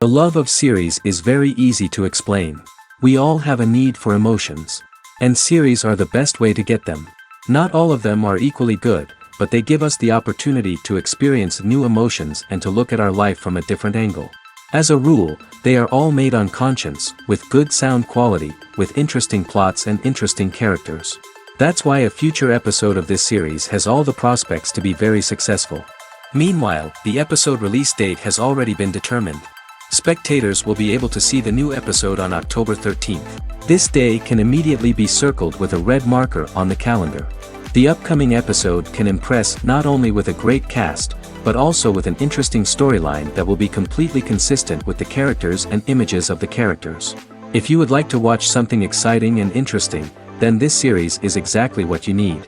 The love of series is very easy to explain. We all have a need for emotions. And series are the best way to get them. Not all of them are equally good, but they give us the opportunity to experience new emotions and to look at our life from a different angle. As a rule, they are all made on conscience, with good sound quality, with interesting plots and interesting characters. That's why a future episode of this series has all the prospects to be very successful. Meanwhile, the episode release date has already been determined. Spectators will be able to see the new episode on October 13th. This day can immediately be circled with a red marker on the calendar. The upcoming episode can impress not only with a great cast, but also with an interesting storyline that will be completely consistent with the characters and images of the characters. If you would like to watch something exciting and interesting, then this series is exactly what you need.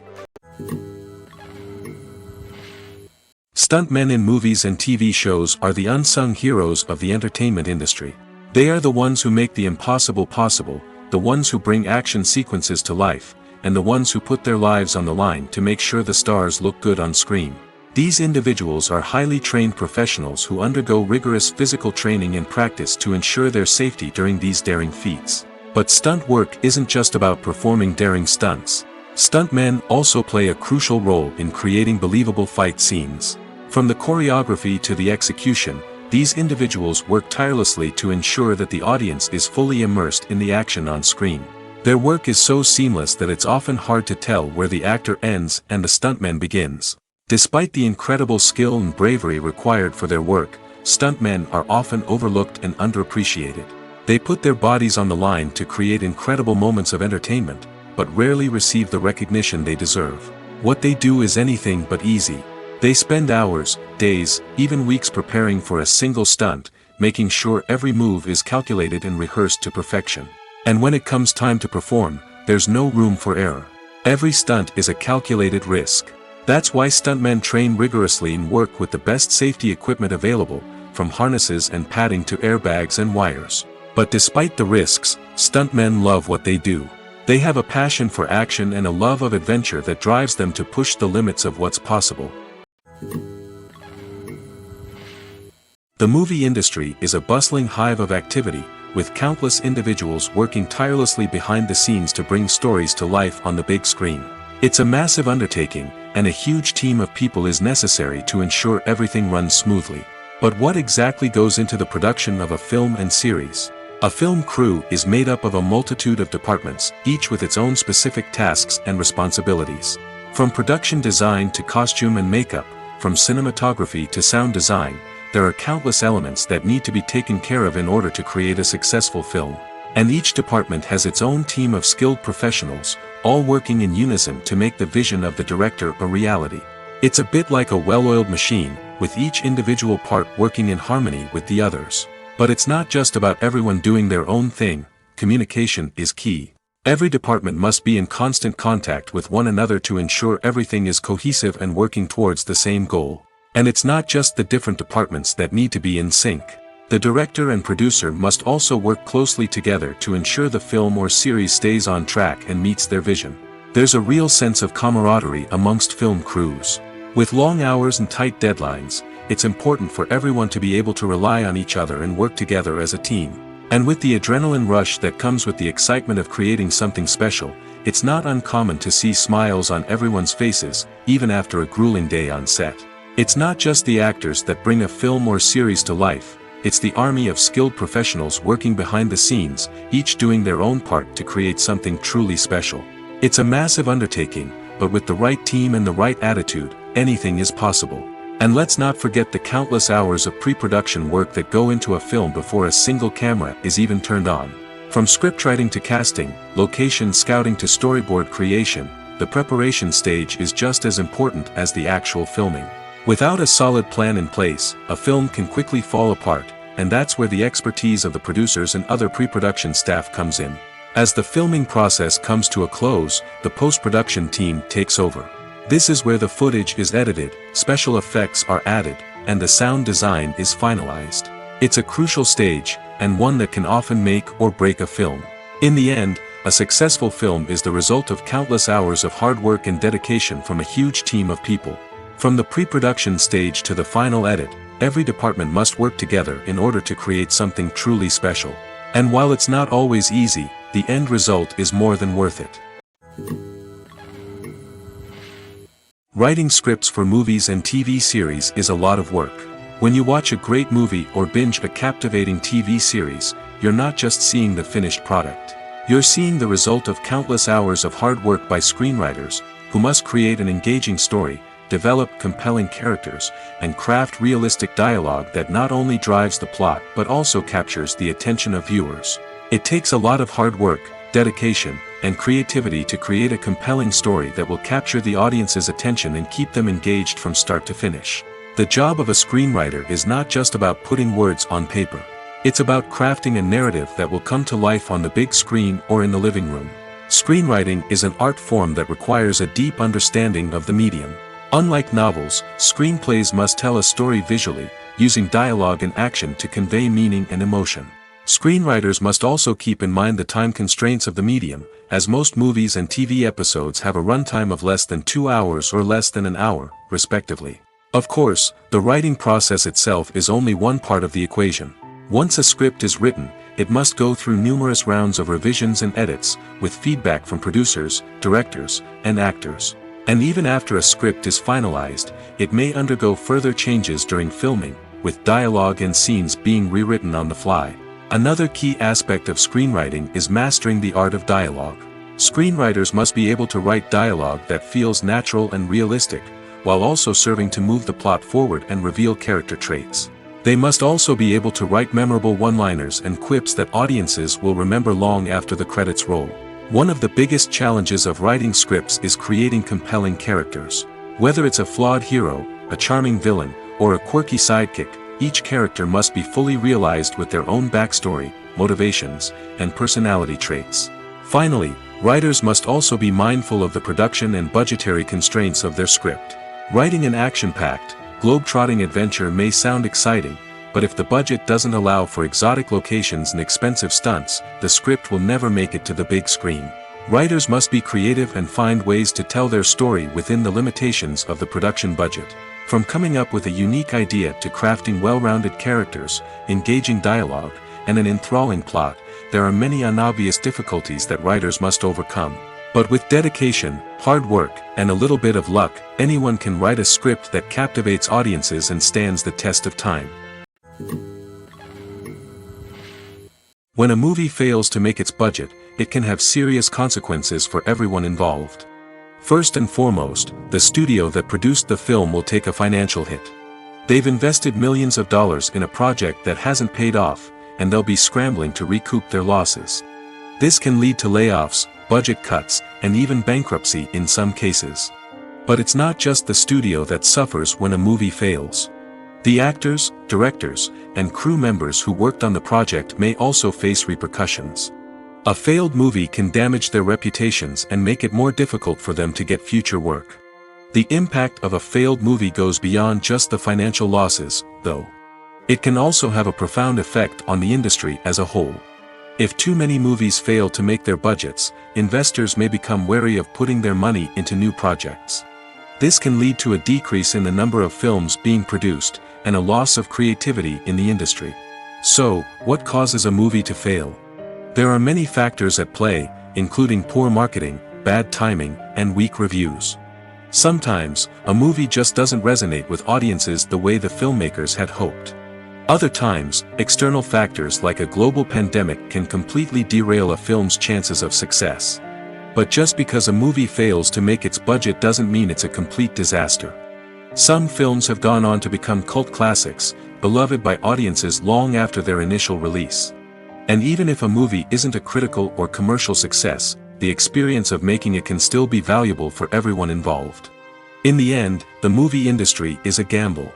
Stuntmen in movies and TV shows are the unsung heroes of the entertainment industry. They are the ones who make the impossible possible, the ones who bring action sequences to life, and the ones who put their lives on the line to make sure the stars look good on screen. These individuals are highly trained professionals who undergo rigorous physical training and practice to ensure their safety during these daring feats. But stunt work isn't just about performing daring stunts. Stuntmen also play a crucial role in creating believable fight scenes. From the choreography to the execution, these individuals work tirelessly to ensure that the audience is fully immersed in the action on screen. Their work is so seamless that it's often hard to tell where the actor ends and the stuntman begins. Despite the incredible skill and bravery required for their work, stuntmen are often overlooked and underappreciated. They put their bodies on the line to create incredible moments of entertainment, but rarely receive the recognition they deserve. What they do is anything but easy. They spend hours, days, even weeks preparing for a single stunt, making sure every move is calculated and rehearsed to perfection. And when it comes time to perform, there's no room for error. Every stunt is a calculated risk. That's why stuntmen train rigorously and work with the best safety equipment available, from harnesses and padding to airbags and wires. But despite the risks, stuntmen love what they do. They have a passion for action and a love of adventure that drives them to push the limits of what's possible. The movie industry is a bustling hive of activity, with countless individuals working tirelessly behind the scenes to bring stories to life on the big screen. It's a massive undertaking, and a huge team of people is necessary to ensure everything runs smoothly. But what exactly goes into the production of a film and series? A film crew is made up of a multitude of departments, each with its own specific tasks and responsibilities. From production design to costume and makeup, from cinematography to sound design, there are countless elements that need to be taken care of in order to create a successful film. And each department has its own team of skilled professionals, all working in unison to make the vision of the director a reality. It's a bit like a well-oiled machine, with each individual part working in harmony with the others. But it's not just about everyone doing their own thing. Communication is key. Every department must be in constant contact with one another to ensure everything is cohesive and working towards the same goal. And it's not just the different departments that need to be in sync. The director and producer must also work closely together to ensure the film or series stays on track and meets their vision. There's a real sense of camaraderie amongst film crews. With long hours and tight deadlines, it's important for everyone to be able to rely on each other and work together as a team. And with the adrenaline rush that comes with the excitement of creating something special, it's not uncommon to see smiles on everyone's faces, even after a grueling day on set. It's not just the actors that bring a film or series to life, it's the army of skilled professionals working behind the scenes, each doing their own part to create something truly special. It's a massive undertaking, but with the right team and the right attitude, anything is possible. And let's not forget the countless hours of pre-production work that go into a film before a single camera is even turned on. From scriptwriting to casting, location scouting to storyboard creation, the preparation stage is just as important as the actual filming. Without a solid plan in place, a film can quickly fall apart, and that's where the expertise of the producers and other pre-production staff comes in. As the filming process comes to a close, the post-production team takes over. This is where the footage is edited, special effects are added, and the sound design is finalized. It's a crucial stage, and one that can often make or break a film. In the end, a successful film is the result of countless hours of hard work and dedication from a huge team of people. From the pre-production stage to the final edit, every department must work together in order to create something truly special. And while it's not always easy, the end result is more than worth it. Writing scripts for movies and TV series is a lot of work. When you watch a great movie or binge a captivating TV series, you're not just seeing the finished product. You're seeing the result of countless hours of hard work by screenwriters, who must create an engaging story, develop compelling characters, and craft realistic dialogue that not only drives the plot but also captures the attention of viewers. It takes a lot of hard work, dedication, and creativity to create a compelling story that will capture the audience's attention and keep them engaged from start to finish. The job of a screenwriter is not just about putting words on paper. It's about crafting a narrative that will come to life on the big screen or in the living room. Screenwriting is an art form that requires a deep understanding of the medium. Unlike novels, screenplays must tell a story visually, using dialogue and action to convey meaning and emotion. Screenwriters must also keep in mind the time constraints of the medium, as most movies and TV episodes have a runtime of less than 2 hours or less than an hour, respectively. Of course, the writing process itself is only one part of the equation. Once a script is written, it must go through numerous rounds of revisions and edits, with feedback from producers, directors, and actors. And even after a script is finalized, it may undergo further changes during filming, with dialogue and scenes being rewritten on the fly. Another key aspect of screenwriting is mastering the art of dialogue. Screenwriters must be able to write dialogue that feels natural and realistic, while also serving to move the plot forward and reveal character traits. They must also be able to write memorable one-liners and quips that audiences will remember long after the credits roll. One of the biggest challenges of writing scripts is creating compelling characters. Whether it's a flawed hero, a charming villain, or a quirky sidekick, each character must be fully realized with their own backstory, motivations, and personality traits. Finally, writers must also be mindful of the production and budgetary constraints of their script. Writing an action-packed, globe-trotting adventure may sound exciting, but if the budget doesn't allow for exotic locations and expensive stunts, the script will never make it to the big screen. Writers must be creative and find ways to tell their story within the limitations of the production budget. From coming up with a unique idea to crafting well-rounded characters, engaging dialogue, and an enthralling plot, there are many unobvious difficulties that writers must overcome. But with dedication, hard work, and a little bit of luck, anyone can write a script that captivates audiences and stands the test of time. When a movie fails to make its budget, it can have serious consequences for everyone involved. First and foremost, the studio that produced the film will take a financial hit. They've invested millions of dollars in a project that hasn't paid off, and they'll be scrambling to recoup their losses. This can lead to layoffs, budget cuts, and even bankruptcy in some cases. But it's not just the studio that suffers when a movie fails. The actors, directors, and crew members who worked on the project may also face repercussions. A failed movie can damage their reputations and make it more difficult for them to get future work. The impact of a failed movie goes beyond just the financial losses, though. It can also have a profound effect on the industry as a whole. If too many movies fail to make their budgets, investors may become wary of putting their money into new projects. This can lead to a decrease in the number of films being produced, and a loss of creativity in the industry. So, what causes a movie to fail? There are many factors at play, including poor marketing, bad timing, and weak reviews. Sometimes, a movie just doesn't resonate with audiences the way the filmmakers had hoped. Other times, external factors like a global pandemic can completely derail a film's chances of success. But just because a movie fails to make its budget doesn't mean it's a complete disaster. Some films have gone on to become cult classics, beloved by audiences long after their initial release. And even if a movie isn't a critical or commercial success, the experience of making it can still be valuable for everyone involved. In the end, the movie industry is a gamble.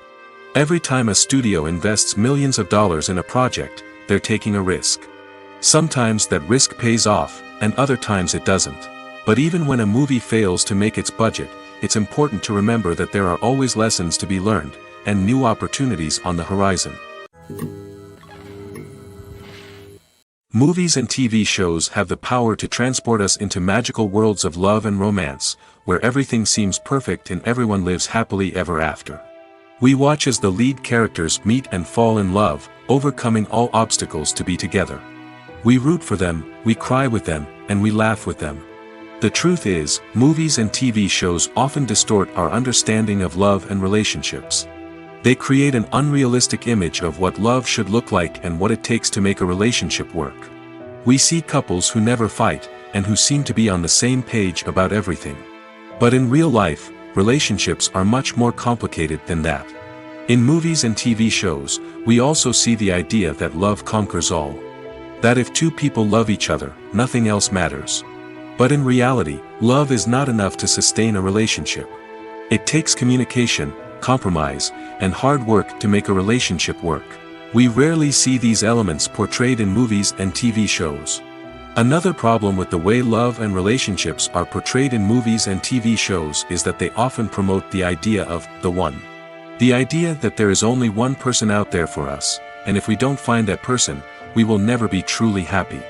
Every time a studio invests millions of dollars in a project, they're taking a risk. Sometimes that risk pays off, and other times it doesn't. But even when a movie fails to make its budget, it's important to remember that there are always lessons to be learned, and new opportunities on the horizon. Movies and TV shows have the power to transport us into magical worlds of love and romance, where everything seems perfect and everyone lives happily ever after. We watch as the lead characters meet and fall in love, overcoming all obstacles to be together. We root for them, we cry with them, and we laugh with them. The truth is, movies and TV shows often distort our understanding of love and relationships. They create an unrealistic image of what love should look like and what it takes to make a relationship work. We see couples who never fight, and who seem to be on the same page about everything. But in real life, relationships are much more complicated than that. In movies and TV shows, we also see the idea that love conquers all. That if two people love each other, nothing else matters. But in reality, love is not enough to sustain a relationship. It takes communication, compromise, and hard work to make a relationship work. We rarely see these elements portrayed in movies and TV shows. Another problem with the way love and relationships are portrayed in movies and TV shows is that they often promote the idea of the one. The idea that there is only one person out there for us, and if we don't find that person, we will never be truly happy.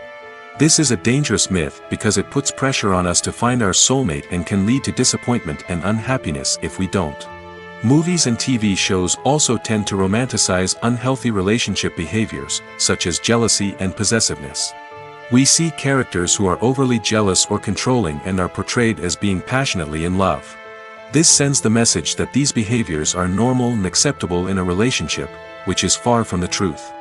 This is a dangerous myth because it puts pressure on us to find our soulmate and can lead to disappointment and unhappiness if we don't. Movies and TV shows also tend to romanticize unhealthy relationship behaviors, such as jealousy and possessiveness. We see characters who are overly jealous or controlling and are portrayed as being passionately in love. This sends the message that these behaviors are normal and acceptable in a relationship, which is far from the truth.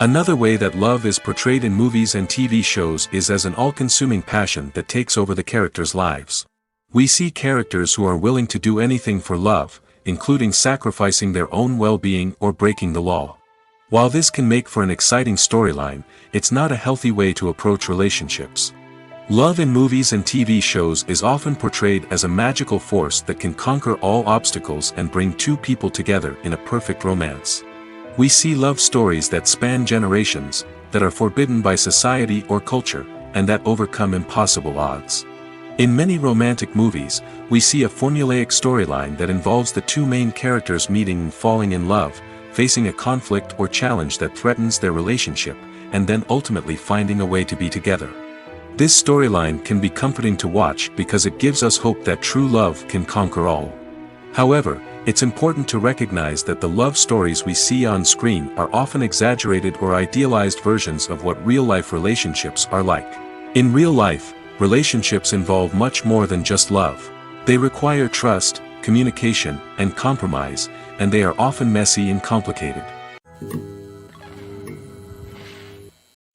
Another way that love is portrayed in movies and TV shows is as an all-consuming passion that takes over the characters' lives. We see characters who are willing to do anything for love, including sacrificing their own well-being or breaking the law. While this can make for an exciting storyline, it's not a healthy way to approach relationships. Love in movies and TV shows is often portrayed as a magical force that can conquer all obstacles and bring two people together in a perfect romance. We see love stories that span generations, that are forbidden by society or culture, and that overcome impossible odds. In many romantic movies, we see a formulaic storyline that involves the two main characters meeting and falling in love, facing a conflict or challenge that threatens their relationship, and then ultimately finding a way to be together. This storyline can be comforting to watch because it gives us hope that true love can conquer all. However, it's important to recognize that the love stories we see on screen are often exaggerated or idealized versions of what real-life relationships are like. In real life, relationships involve much more than just love. They require trust, communication, and compromise, and they are often messy and complicated.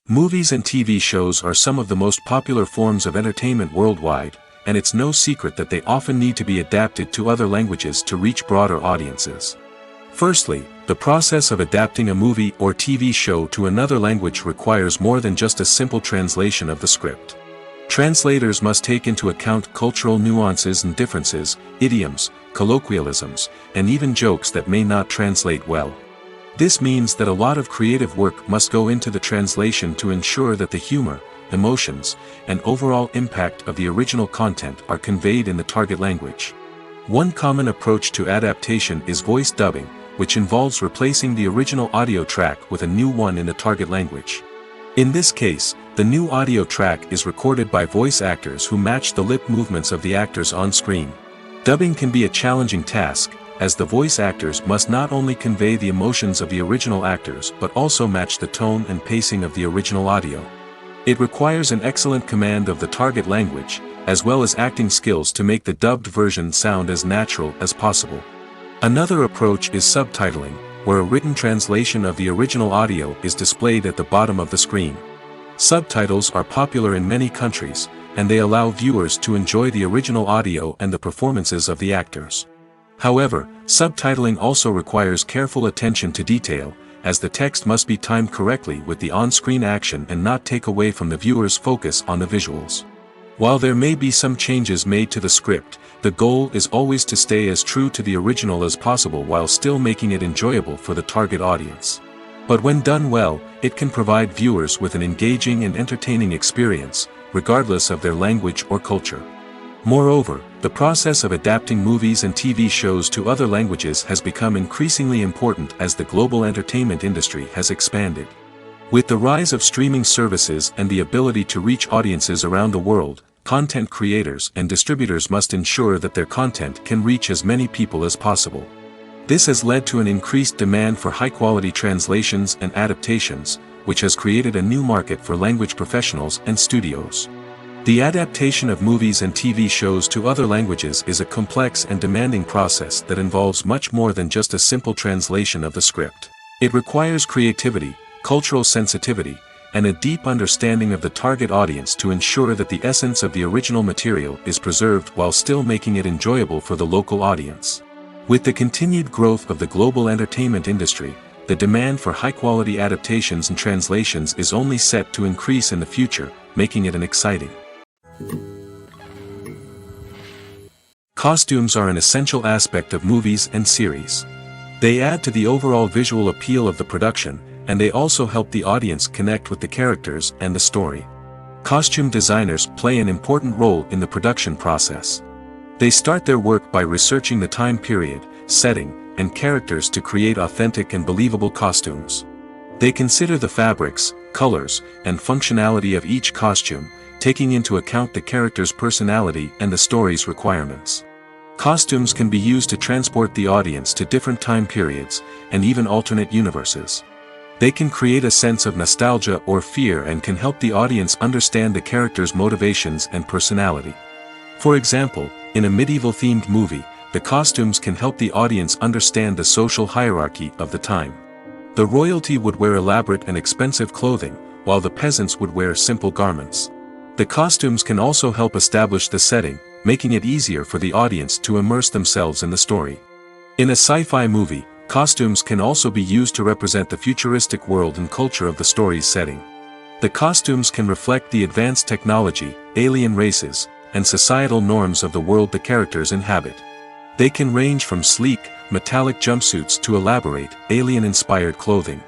Movies and TV shows are some of the most popular forms of entertainment worldwide, and it's no secret that they often need to be adapted to other languages to reach broader audiences. Firstly, the process of adapting a movie or TV show to another language requires more than just a simple translation of the script. Translators must take into account cultural nuances and differences, idioms, colloquialisms, and even jokes that may not translate well. This means that a lot of creative work must go into the translation to ensure that the humor, emotions, and overall impact of the original content are conveyed in the target language. One common approach to adaptation is voice dubbing, which involves replacing the original audio track with a new one in the target language. In this case, the new audio track is recorded by voice actors who match the lip movements of the actors on screen. Dubbing can be a challenging task, as the voice actors must not only convey the emotions of the original actors but also match the tone and pacing of the original audio. It requires an excellent command of the target language, as well as acting skills to make the dubbed version sound as natural as possible. Another approach is subtitling, where a written translation of the original audio is displayed at the bottom of the screen. Subtitles are popular in many countries, and they allow viewers to enjoy the original audio and the performances of the actors. However, subtitling also requires careful attention to detail, as the text must be timed correctly with the on-screen action and not take away from the viewer's focus on the visuals. While there may be some changes made to the script, the goal is always to stay as true to the original as possible while still making it enjoyable for the target audience. But when done well, it can provide viewers with an engaging and entertaining experience, regardless of their language or culture. Moreover, the process of adapting movies and TV shows to other languages has become increasingly important as the global entertainment industry has expanded. With the rise of streaming services and the ability to reach audiences around the world, content creators and distributors must ensure that their content can reach as many people as possible. This has led to an increased demand for high-quality translations and adaptations, which has created a new market for language professionals and studios. The adaptation of movies and TV shows to other languages is a complex and demanding process that involves much more than just a simple translation of the script. It requires creativity, cultural sensitivity, and a deep understanding of the target audience to ensure that the essence of the original material is preserved while still making it enjoyable for the local audience. With the continued growth of the global entertainment industry, the demand for high-quality adaptations and translations is only set to increase in the future, making it an exciting. Costumes are an essential aspect of movies and series. They add to the overall visual appeal of the production, and they also help the audience connect with the characters and the story. Costume designers play an important role in the production process. They start their work by researching the time period, setting, and characters to create authentic and believable costumes. They consider the fabrics, colors, and functionality of each costume, taking into account the character's personality and the story's requirements. Costumes can be used to transport the audience to different time periods, and even alternate universes. They can create a sense of nostalgia or fear and can help the audience understand the character's motivations and personality. For example, in a medieval-themed movie, the costumes can help the audience understand the social hierarchy of the time. The royalty would wear elaborate and expensive clothing, while the peasants would wear simple garments. The costumes can also help establish the setting, making it easier for the audience to immerse themselves in the story. In a sci-fi movie, costumes can also be used to represent the futuristic world and culture of the story's setting. The costumes can reflect the advanced technology, alien races, and societal norms of the world the characters inhabit. They can range from sleek, metallic jumpsuits to elaborate, alien-inspired clothing.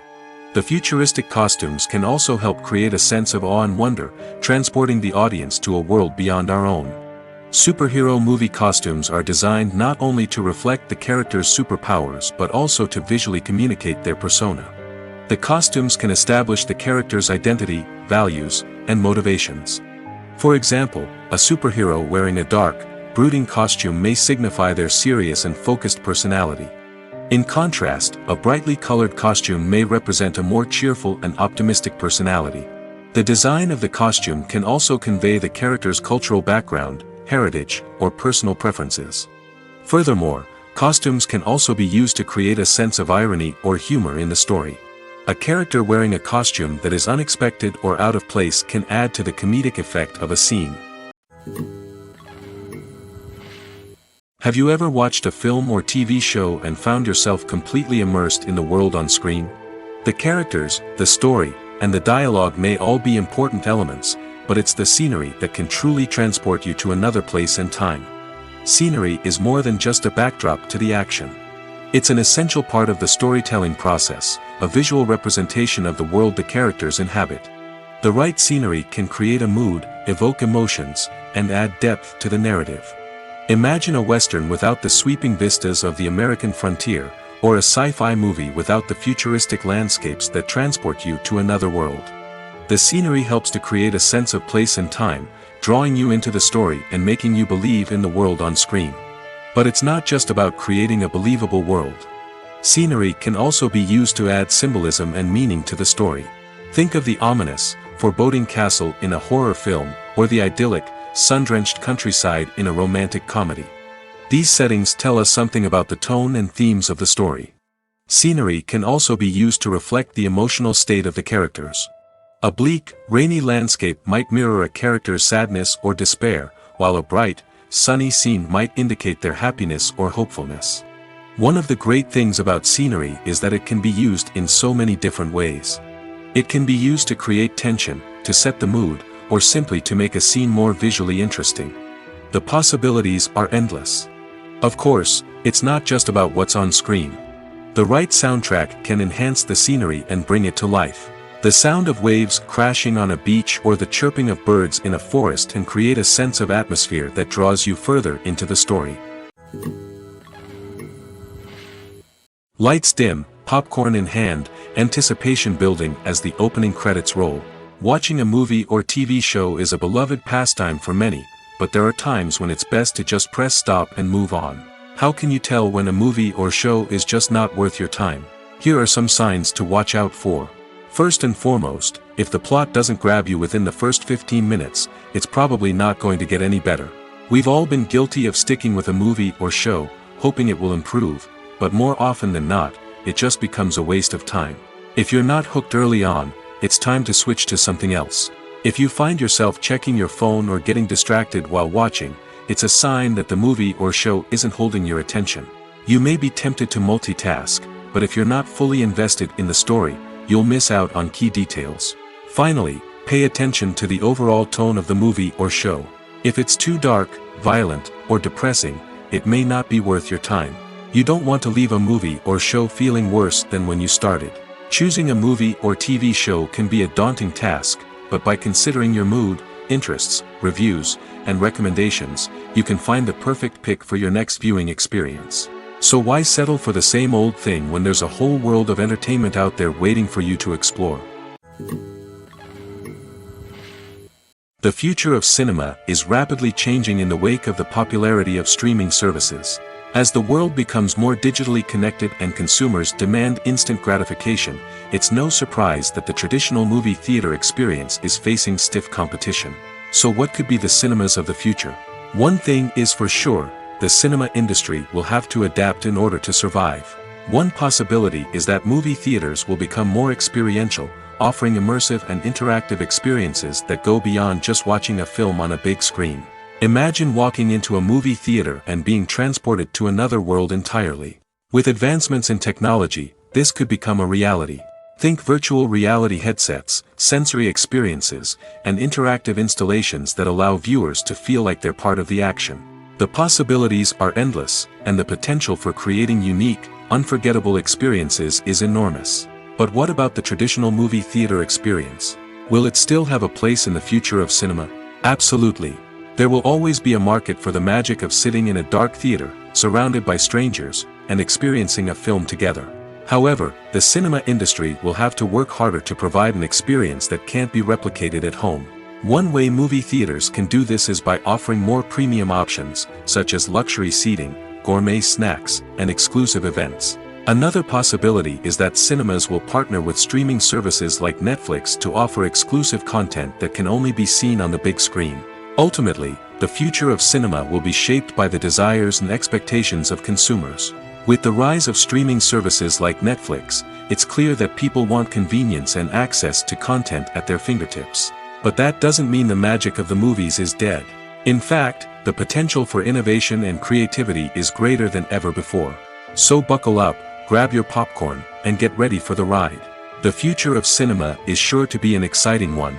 The futuristic costumes can also help create a sense of awe and wonder, transporting the audience to a world beyond our own. Superhero movie costumes are designed not only to reflect the character's superpowers but also to visually communicate their persona. The costumes can establish the character's identity, values, and motivations. For example, a superhero wearing a dark, brooding costume may signify their serious and focused personality. In contrast, a brightly colored costume may represent a more cheerful and optimistic personality. The design of the costume can also convey the character's cultural background, heritage, or personal preferences. Furthermore, costumes can also be used to create a sense of irony or humor in the story. A character wearing a costume that is unexpected or out of place can add to the comedic effect of a scene. Have you ever watched a film or TV show and found yourself completely immersed in the world on screen? The characters, the story, and the dialogue may all be important elements, but it's the scenery that can truly transport you to another place and time. Scenery is more than just a backdrop to the action. It's an essential part of the storytelling process, a visual representation of the world the characters inhabit. The right scenery can create a mood, evoke emotions, and add depth to the narrative. Imagine a Western without the sweeping vistas of the American frontier, or a sci-fi movie without the futuristic landscapes that transport you to another world. The scenery helps to create a sense of place and time, drawing you into the story and making you believe in the world on screen. But it's not just about creating a believable world. Scenery can also be used to add symbolism and meaning to the story. Think of the ominous, foreboding castle in a horror film, or the idyllic, sun-drenched countryside in a romantic comedy. These settings tell us something about the tone and themes of the story. Scenery can also be used to reflect the emotional state of the characters. A bleak, rainy landscape might mirror a character's sadness or despair, while a bright, sunny scene might indicate their happiness or hopefulness. One of the great things about scenery is that it can be used in so many different ways. It can be used to create tension, to set the mood, or simply to make a scene more visually interesting. The possibilities are endless. Of course, it's not just about what's on screen. The right soundtrack can enhance the scenery and bring it to life. The sound of waves crashing on a beach or the chirping of birds in a forest can create a sense of atmosphere that draws you further into the story. Lights dim, popcorn in hand, anticipation building as the opening credits roll. Watching a movie or TV show is a beloved pastime for many, but there are times when it's best to just press stop and move on. How can you tell when a movie or show is just not worth your time? Here are some signs to watch out for. First and foremost, if the plot doesn't grab you within the first 15 minutes, it's probably not going to get any better. We've all been guilty of sticking with a movie or show, hoping it will improve, but more often than not, it just becomes a waste of time. If you're not hooked early on, it's time to switch to something else. If you find yourself checking your phone or getting distracted while watching, it's a sign that the movie or show isn't holding your attention. You may be tempted to multitask, but if you're not fully invested in the story, you'll miss out on key details. Finally, pay attention to the overall tone of the movie or show. If it's too dark, violent, or depressing, it may not be worth your time. You don't want to leave a movie or show feeling worse than when you started. Choosing a movie or TV show can be a daunting task, but by considering your mood, interests, reviews, and recommendations, you can find the perfect pick for your next viewing experience. So why settle for the same old thing when there's a whole world of entertainment out there waiting for you to explore? The future of cinema is rapidly changing in the wake of the popularity of streaming services. As the world becomes more digitally connected and consumers demand instant gratification, it's no surprise that the traditional movie theater experience is facing stiff competition. So what could be the cinemas of the future? One thing is for sure, the cinema industry will have to adapt in order to survive. One possibility is that movie theaters will become more experiential, offering immersive and interactive experiences that go beyond just watching a film on a big screen. Imagine walking into a movie theater and being transported to another world entirely. With advancements in technology, this could become a reality. Think virtual reality headsets, sensory experiences, and interactive installations that allow viewers to feel like they're part of the action. The possibilities are endless, and the potential for creating unique, unforgettable experiences is enormous. But what about the traditional movie theater experience? Will it still have a place in the future of cinema? Absolutely. There will always be a market for the magic of sitting in a dark theater, surrounded by strangers, and experiencing a film together. However, the cinema industry will have to work harder to provide an experience that can't be replicated at home. One way movie theaters can do this is by offering more premium options, such as luxury seating, gourmet snacks, and exclusive events. Another possibility is that cinemas will partner with streaming services like Netflix to offer exclusive content that can only be seen on the big screen. Ultimately, the future of cinema will be shaped by the desires and expectations of consumers. With the rise of streaming services like Netflix, it's clear that people want convenience and access to content at their fingertips. But that doesn't mean the magic of the movies is dead. In fact, the potential for innovation and creativity is greater than ever before. So buckle up, grab your popcorn, and get ready for the ride. The future of cinema is sure to be an exciting one.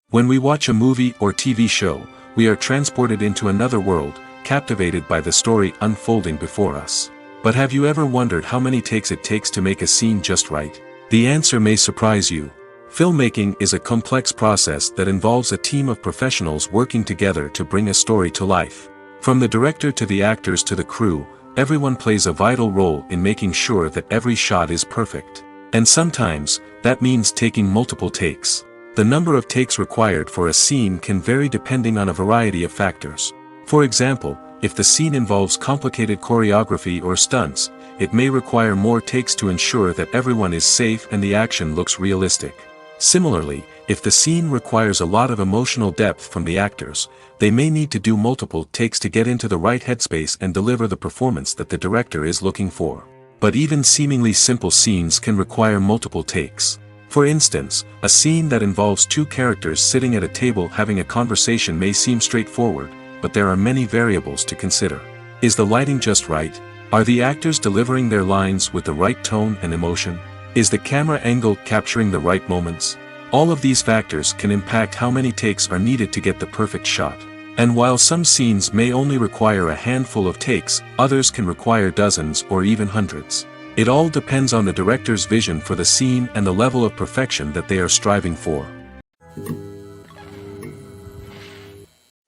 When we watch a movie or TV show, we are transported into another world, captivated by the story unfolding before us. But have you ever wondered how many takes it takes to make a scene just right? The answer may surprise you. Filmmaking is a complex process that involves a team of professionals working together to bring a story to life. From the director to the actors to the crew, everyone plays a vital role in making sure that every shot is perfect. And sometimes, that means taking multiple takes. The number of takes required for a scene can vary depending on a variety of factors. For example, if the scene involves complicated choreography or stunts, it may require more takes to ensure that everyone is safe and the action looks realistic. Similarly, if the scene requires a lot of emotional depth from the actors, they may need to do multiple takes to get into the right headspace and deliver the performance that the director is looking for. But even seemingly simple scenes can require multiple takes. For instance, a scene that involves two characters sitting at a table having a conversation may seem straightforward, but there are many variables to consider. Is the lighting just right? Are the actors delivering their lines with the right tone and emotion? Is the camera angle capturing the right moments? All of these factors can impact how many takes are needed to get the perfect shot. And while some scenes may only require a handful of takes, others can require dozens or even hundreds. It all depends on the director's vision for the scene and the level of perfection that they are striving for.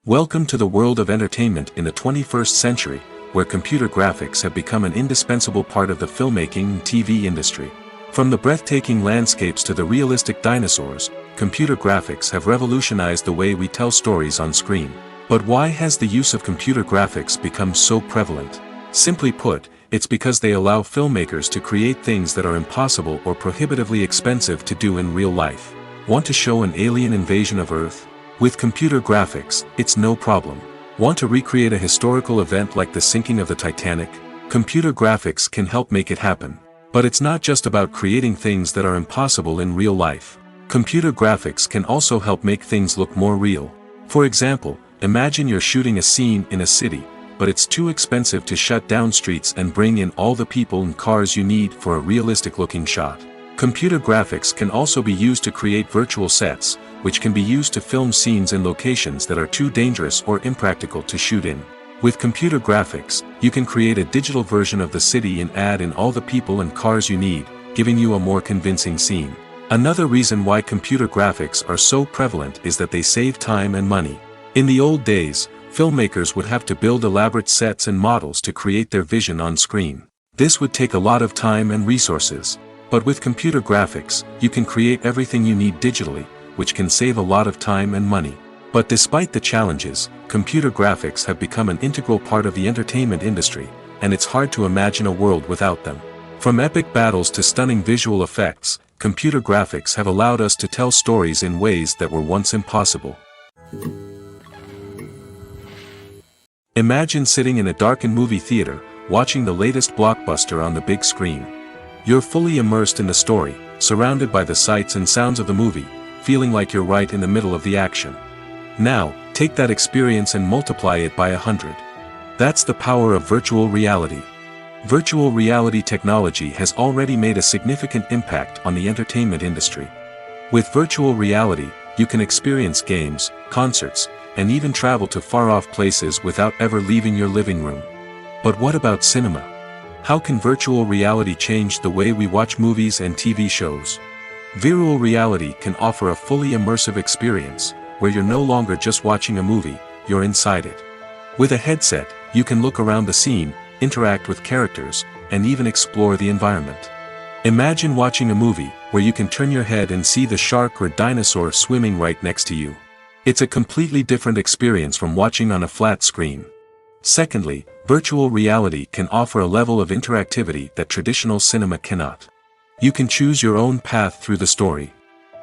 Welcome to the world of entertainment in the 21st century, where computer graphics have become an indispensable part of the filmmaking and TV industry. From the breathtaking landscapes to the realistic dinosaurs, computer graphics have revolutionized the way we tell stories on screen. But why has the use of computer graphics become so prevalent? Simply put, it's because they allow filmmakers to create things that are impossible or prohibitively expensive to do in real life. Want to show an alien invasion of Earth? With computer graphics, it's no problem. Want to recreate a historical event like the sinking of the Titanic? Computer graphics can help make it happen. But it's not just about creating things that are impossible in real life. Computer graphics can also help make things look more real. For example, imagine you're shooting a scene in a city, but it's too expensive to shut down streets and bring in all the people and cars you need for a realistic-looking shot. Computer graphics can also be used to create virtual sets, which can be used to film scenes in locations that are too dangerous or impractical to shoot in. With computer graphics, you can create a digital version of the city and add in all the people and cars you need, giving you a more convincing scene. Another reason why computer graphics are so prevalent is that they save time and money. In the old days, filmmakers would have to build elaborate sets and models to create their vision on screen. This would take a lot of time and resources. But with computer graphics, you can create everything you need digitally, which can save a lot of time and money. But despite the challenges, computer graphics have become an integral part of the entertainment industry, and it's hard to imagine a world without them. From epic battles to stunning visual effects, computer graphics have allowed us to tell stories in ways that were once impossible. Imagine sitting in a darkened movie theater, watching the latest blockbuster on the big screen. You're fully immersed in the story, surrounded by the sights and sounds of the movie, feeling like you're right in the middle of the action. Now, take that experience and multiply it by 100. That's the power of virtual reality. Virtual reality technology has already made a significant impact on the entertainment industry. With virtual reality, you can experience games, concerts, and even travel to far-off places without ever leaving your living room. But what about cinema? How can virtual reality change the way we watch movies and TV shows? Virtual reality can offer a fully immersive experience, where you're no longer just watching a movie, you're inside it. With a headset, you can look around the scene, interact with characters, and even explore the environment. Imagine watching a movie, where you can turn your head and see the shark or dinosaur swimming right next to you. It's a completely different experience from watching on a flat screen. Secondly, virtual reality can offer a level of interactivity that traditional cinema cannot. You can choose your own path through the story.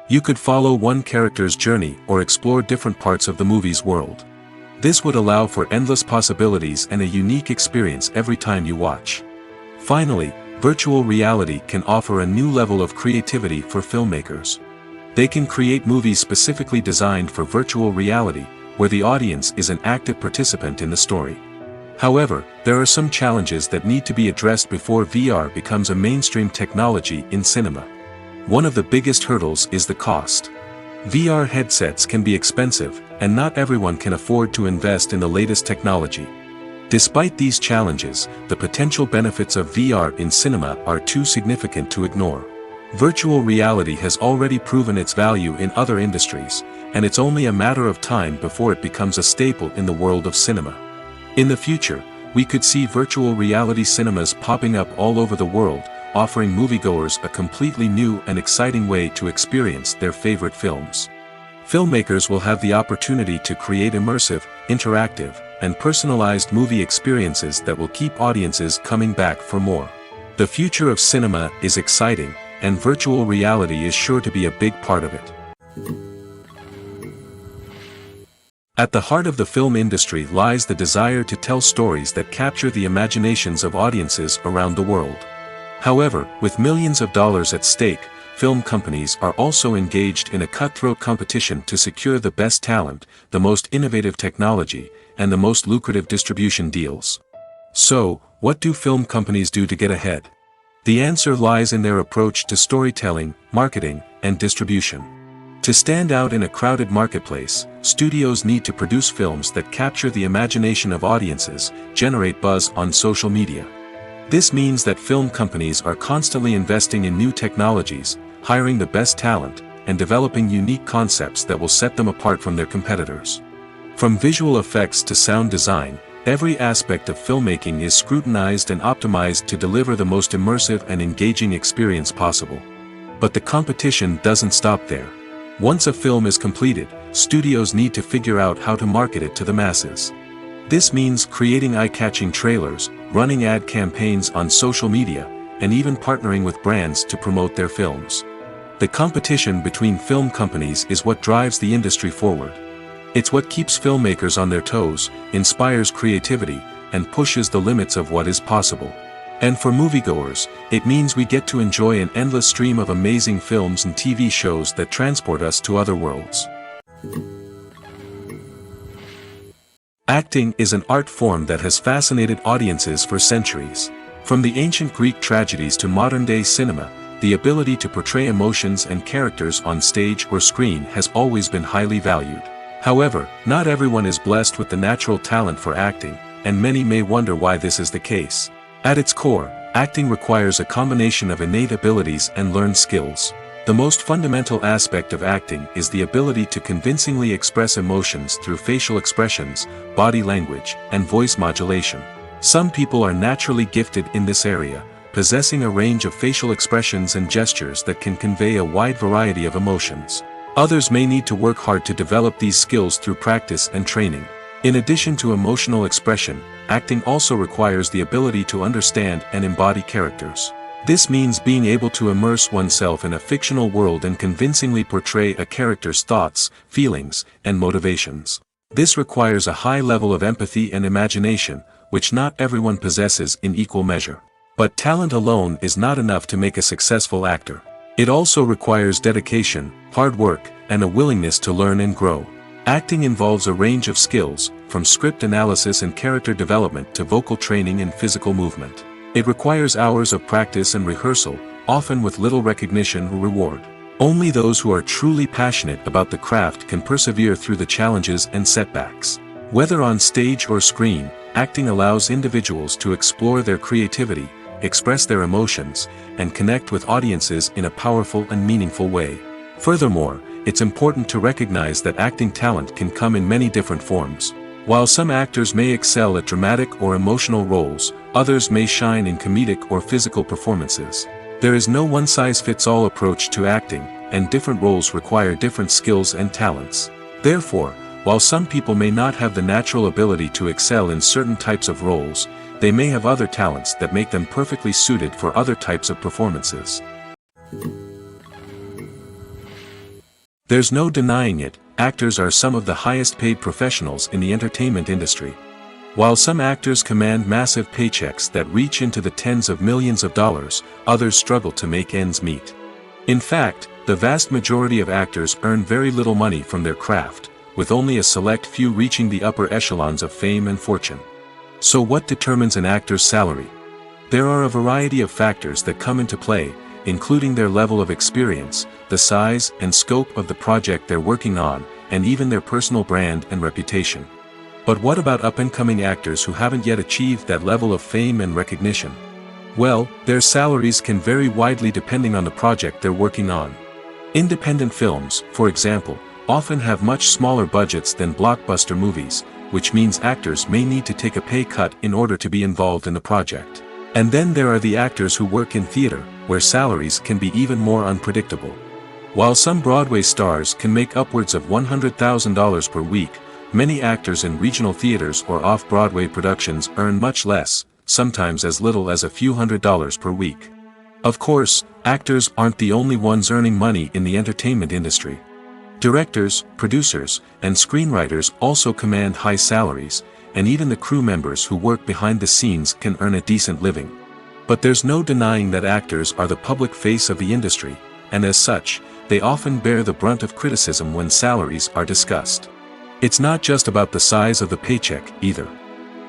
You could follow one character's journey or explore different parts of the movie's world. This would allow for endless possibilities and a unique experience every time you watch. Finally, virtual reality can offer a new level of creativity for filmmakers. They can create movies specifically designed for virtual reality, where the audience is an active participant in the story. However, there are some challenges that need to be addressed before VR becomes a mainstream technology in cinema. One of the biggest hurdles is the cost. VR headsets can be expensive, and not everyone can afford to invest in the latest technology. Despite these challenges, the potential benefits of VR in cinema are too significant to ignore. Virtual reality has already proven its value in other industries, and it's only a matter of time before it becomes a staple in the world of cinema. In the future, we could see virtual reality cinemas popping up all over the world, offering moviegoers a completely new and exciting way to experience their favorite films. Filmmakers will have the opportunity to create immersive, interactive, and personalized movie experiences that will keep audiences coming back for more. The future of cinema is exciting, and virtual reality is sure to be a big part of it. At the heart of the film industry lies the desire to tell stories that capture the imaginations of audiences around the world. However, with millions of dollars at stake, film companies are also engaged in a cutthroat competition to secure the best talent, the most innovative technology, and the most lucrative distribution deals. So, what do film companies do to get ahead? The answer lies in their approach to storytelling, marketing, and distribution. To stand out in a crowded marketplace, studios need to produce films that capture the imagination of audiences, generate buzz on social media. This means that film companies are constantly investing in new technologies, hiring the best talent, and developing unique concepts that will set them apart from their competitors. From visual effects to sound design, every aspect of filmmaking is scrutinized and optimized to deliver the most immersive and engaging experience possible. But the competition doesn't stop there. Once a film is completed, studios need to figure out how to market it to the masses. This means creating eye-catching trailers, running ad campaigns on social media, and even partnering with brands to promote their films. The competition between film companies is what drives the industry forward. It's what keeps filmmakers on their toes, inspires creativity, and pushes the limits of what is possible. And for moviegoers, it means we get to enjoy an endless stream of amazing films and TV shows that transport us to other worlds. Acting is an art form that has fascinated audiences for centuries. From the ancient Greek tragedies to modern-day cinema, the ability to portray emotions and characters on stage or screen has always been highly valued. However, not everyone is blessed with the natural talent for acting, and many may wonder why this is the case. At its core, acting requires a combination of innate abilities and learned skills. The most fundamental aspect of acting is the ability to convincingly express emotions through facial expressions, body language, and voice modulation. Some people are naturally gifted in this area, possessing a range of facial expressions and gestures that can convey a wide variety of emotions. Others may need to work hard to develop these skills through practice and training. In addition to emotional expression, acting also requires the ability to understand and embody characters. This means being able to immerse oneself in a fictional world and convincingly portray a character's thoughts, feelings, and motivations. This requires a high level of empathy and imagination, which not everyone possesses in equal measure. But talent alone is not enough to make a successful actor. It also requires dedication, hard work, and a willingness to learn and grow. Acting involves a range of skills, from script analysis and character development to vocal training and physical movement. It requires hours of practice and rehearsal, often with little recognition or reward. Only those who are truly passionate about the craft can persevere through the challenges and setbacks. Whether on stage or screen, acting allows individuals to explore their creativity, express their emotions, and connect with audiences in a powerful and meaningful way. Furthermore, it's important to recognize that acting talent can come in many different forms. While some actors may excel at dramatic or emotional roles, others may shine in comedic or physical performances. There is no one-size-fits-all approach to acting, and different roles require different skills and talents. Therefore, while some people may not have the natural ability to excel in certain types of roles, they may have other talents that make them perfectly suited for other types of performances. There's no denying it, actors are some of the highest-paid professionals in the entertainment industry. While some actors command massive paychecks that reach into the tens of millions of dollars, others struggle to make ends meet. In fact, the vast majority of actors earn very little money from their craft, with only a select few reaching the upper echelons of fame and fortune. So what determines an actor's salary? There are a variety of factors that come into play, including their level of experience, the size and scope of the project they're working on, and even their personal brand and reputation. But what about up-and-coming actors who haven't yet achieved that level of fame and recognition? Well, their salaries can vary widely depending on the project they're working on. Independent films, for example, often have much smaller budgets than blockbuster movies, which means actors may need to take a pay cut in order to be involved in the project. And then there are the actors who work in theater, where salaries can be even more unpredictable. While some Broadway stars can make upwards of $100,000 per week, many actors in regional theaters or off-Broadway productions earn much less, sometimes as little as a few $100s per week. Of course, actors aren't the only ones earning money in the entertainment industry. Directors, producers, and screenwriters also command high salaries, and even the crew members who work behind the scenes can earn a decent living. But there's no denying that actors are the public face of the industry, and as such, they often bear the brunt of criticism when salaries are discussed. It's not just about the size of the paycheck, either.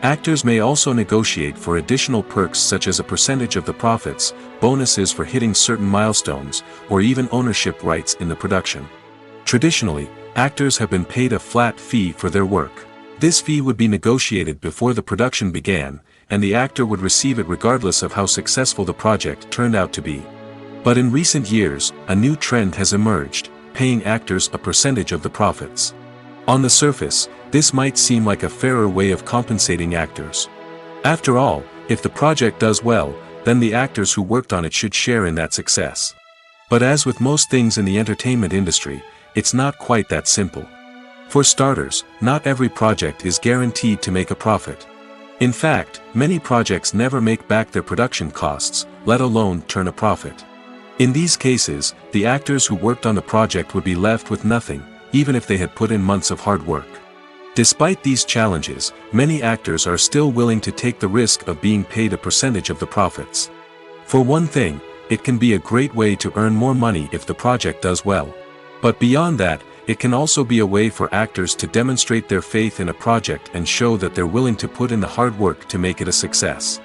Actors may also negotiate for additional perks such as a percentage of the profits, bonuses for hitting certain milestones, or even ownership rights in the production. Traditionally, actors have been paid a flat fee for their work. This fee would be negotiated before the production began, and the actor would receive it regardless of how successful the project turned out to be. But in recent years, a new trend has emerged, paying actors a percentage of the profits. On the surface, this might seem like a fairer way of compensating actors. After all, if the project does well, then the actors who worked on it should share in that success. But as with most things in the entertainment industry, it's not quite that simple. For starters, not every project is guaranteed to make a profit. In fact, many projects never make back their production costs, let alone turn a profit. In these cases, the actors who worked on the project would be left with nothing, even if they had put in months of hard work. Despite these challenges, many actors are still willing to take the risk of being paid a percentage of the profits. For one thing, it can be a great way to earn more money if the project does well. But beyond that, it can also be a way for actors to demonstrate their faith in a project and show that they're willing to put in the hard work to make it a success.